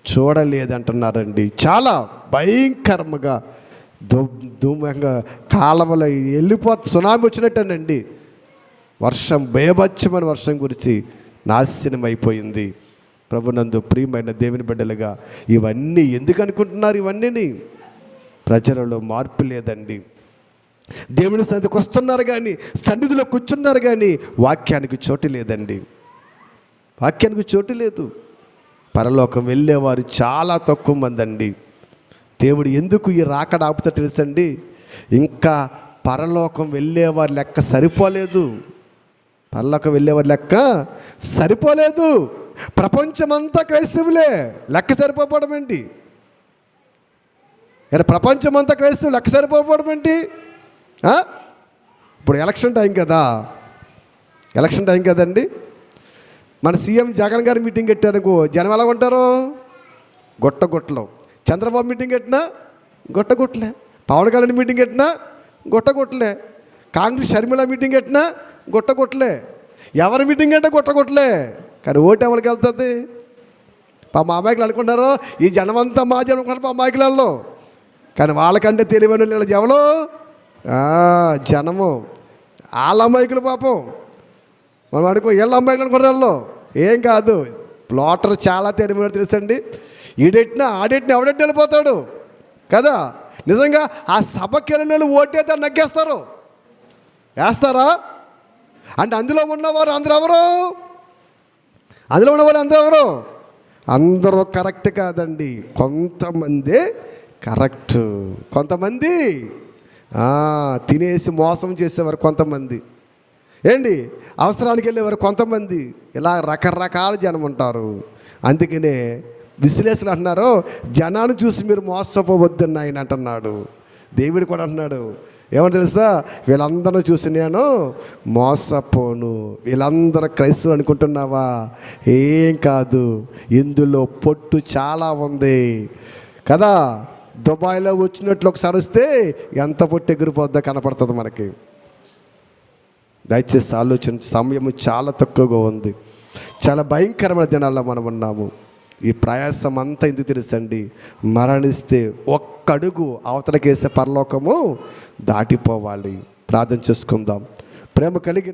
చూడలేదంటున్నారండి. చాలా భయంకరంగా ధూమంగా కాలవలో వెళ్ళిపోతే సునామీ వచ్చినట్టండి. వర్షం భయభత్సమైన వర్షం గురించి నాశనం అయిపోయింది. ప్రభునందు ప్రియమైన దేవుని బిడ్డలుగా ఇవన్నీ ఎందుకు అనుకుంటున్నారు? ఇవన్నీ ప్రజలలో మార్పు లేదండి. దేవుని సన్నిధికి వస్తున్నారు కానీ, సన్నిధిలో కూర్చున్నారు కానీ వాక్యానికి చోటు లేదండి. వాక్యానికి చోటు లేదు. పరలోకం వెళ్ళేవారు చాలా తక్కువ మంది అండి. దేవుడు ఎందుకు ఈ రాకడ ఆపుతా తెలుసండి? ఇంకా పరలోకం వెళ్ళేవారి లెక్క సరిపోలేదు. పరలోకం వెళ్ళేవారి లెక్క సరిపోలేదు. ప్రపంచమంతా క్రైస్తవులే, లెక్క సరిపోవడం ఏంటి? ప్రపంచమంతా క్రైస్తవులు, లెక్క సరిపోవడం ఏంటి? ఇప్పుడు ఎలక్షన్ టైం కదండి. మన సీఎం జగన్ గారు మీటింగ్ పెట్టారు, జనం ఎలా ఉంటారు? గొట్టగొట్టలో. చంద్రబాబు మీటింగ్ పెట్టినా గొట్టగొట్టలే. పవన్ కళ్యాణ్ మీటింగ్ పెట్టినా గొట్టగొట్టలే. కాంగ్రెస్ షర్మిల మీటింగ్ పెట్టినా గొట్టగొట్టలే. ఎవరి మీటింగ్ అంటే గొట్టగొట్టలే. కానీ ఓటు ఎవరికి వెళ్తుంది? మా అమాయకులు అనుకుంటారు ఈ జనమంతా మా జనం అనుకుంటారు, మా అమాయకులలో. కానీ వాళ్ళకంటే తెలివైన వీళ్ళ జవలు జనము. వాళ్ళ అమాయకులు పాపం. మనం అనుకో వీళ్ళ అమాయకులు అనుకున్న వాళ్ళు ఏం కాదు. ప్లాటర్ చాలా తెలివైన తెలుసండి. ఈడెట్టినా ఆడెట్టినా ఎవడెట్టి వెళ్ళిపోతాడు కదా. నిజంగా ఆ సభకి వెళ్ళిన వాళ్ళు ఓటేస్తే నగ్గేస్తారు. వేస్తారా అంటే అందులో ఉన్నవారు అందరూ ఎవరు? అందులో ఉన్నవారు అందరూ ఎవరు? అందరూ కరెక్ట్ కాదండి. కొంతమంది కరెక్ట్, కొంతమంది తినేసి మోసం చేసేవారు, కొంతమంది ఏంటి అవసరానికి వెళ్ళేవారు, కొంతమంది ఇలా రకరకాల జనం ఉంటారు. అందుకనే విశ్లేషణ అంటున్నారు, జనాన్ని చూసి మీరు మోసపోవద్దని ఆయన అంటున్నాడు. దేవుడు కూడా అంటున్నాడు ఏమని తెలుసా? వీళ్ళందరూ చూసి నేను మోసపోను. వీళ్ళందరూ క్రైస్తవులు అనుకుంటున్నావా? ఏం కాదు, ఇందులో పొట్టు చాలా ఉంది కదా. దుబాయ్లో వచ్చినట్లు ఒకసారి వస్తే ఎంత పొట్టు ఎగిరిపోద్దో కనపడుతుంది మనకి. దయచేసి ఆలోచన, సమయం చాలా తక్కువగా ఉంది. చాలా భయంకరమైన దినాల్లో మనం ఉన్నాము. ఈ ప్రయాసం అంతా ఎందుకు తెలుసండి? మరణిస్తే ఒక్కడుగు అవతలకేసే పరలోకము దాటిపోవాలి. ప్రార్థన చేసుకుందాం. ప్రేమ కలిగి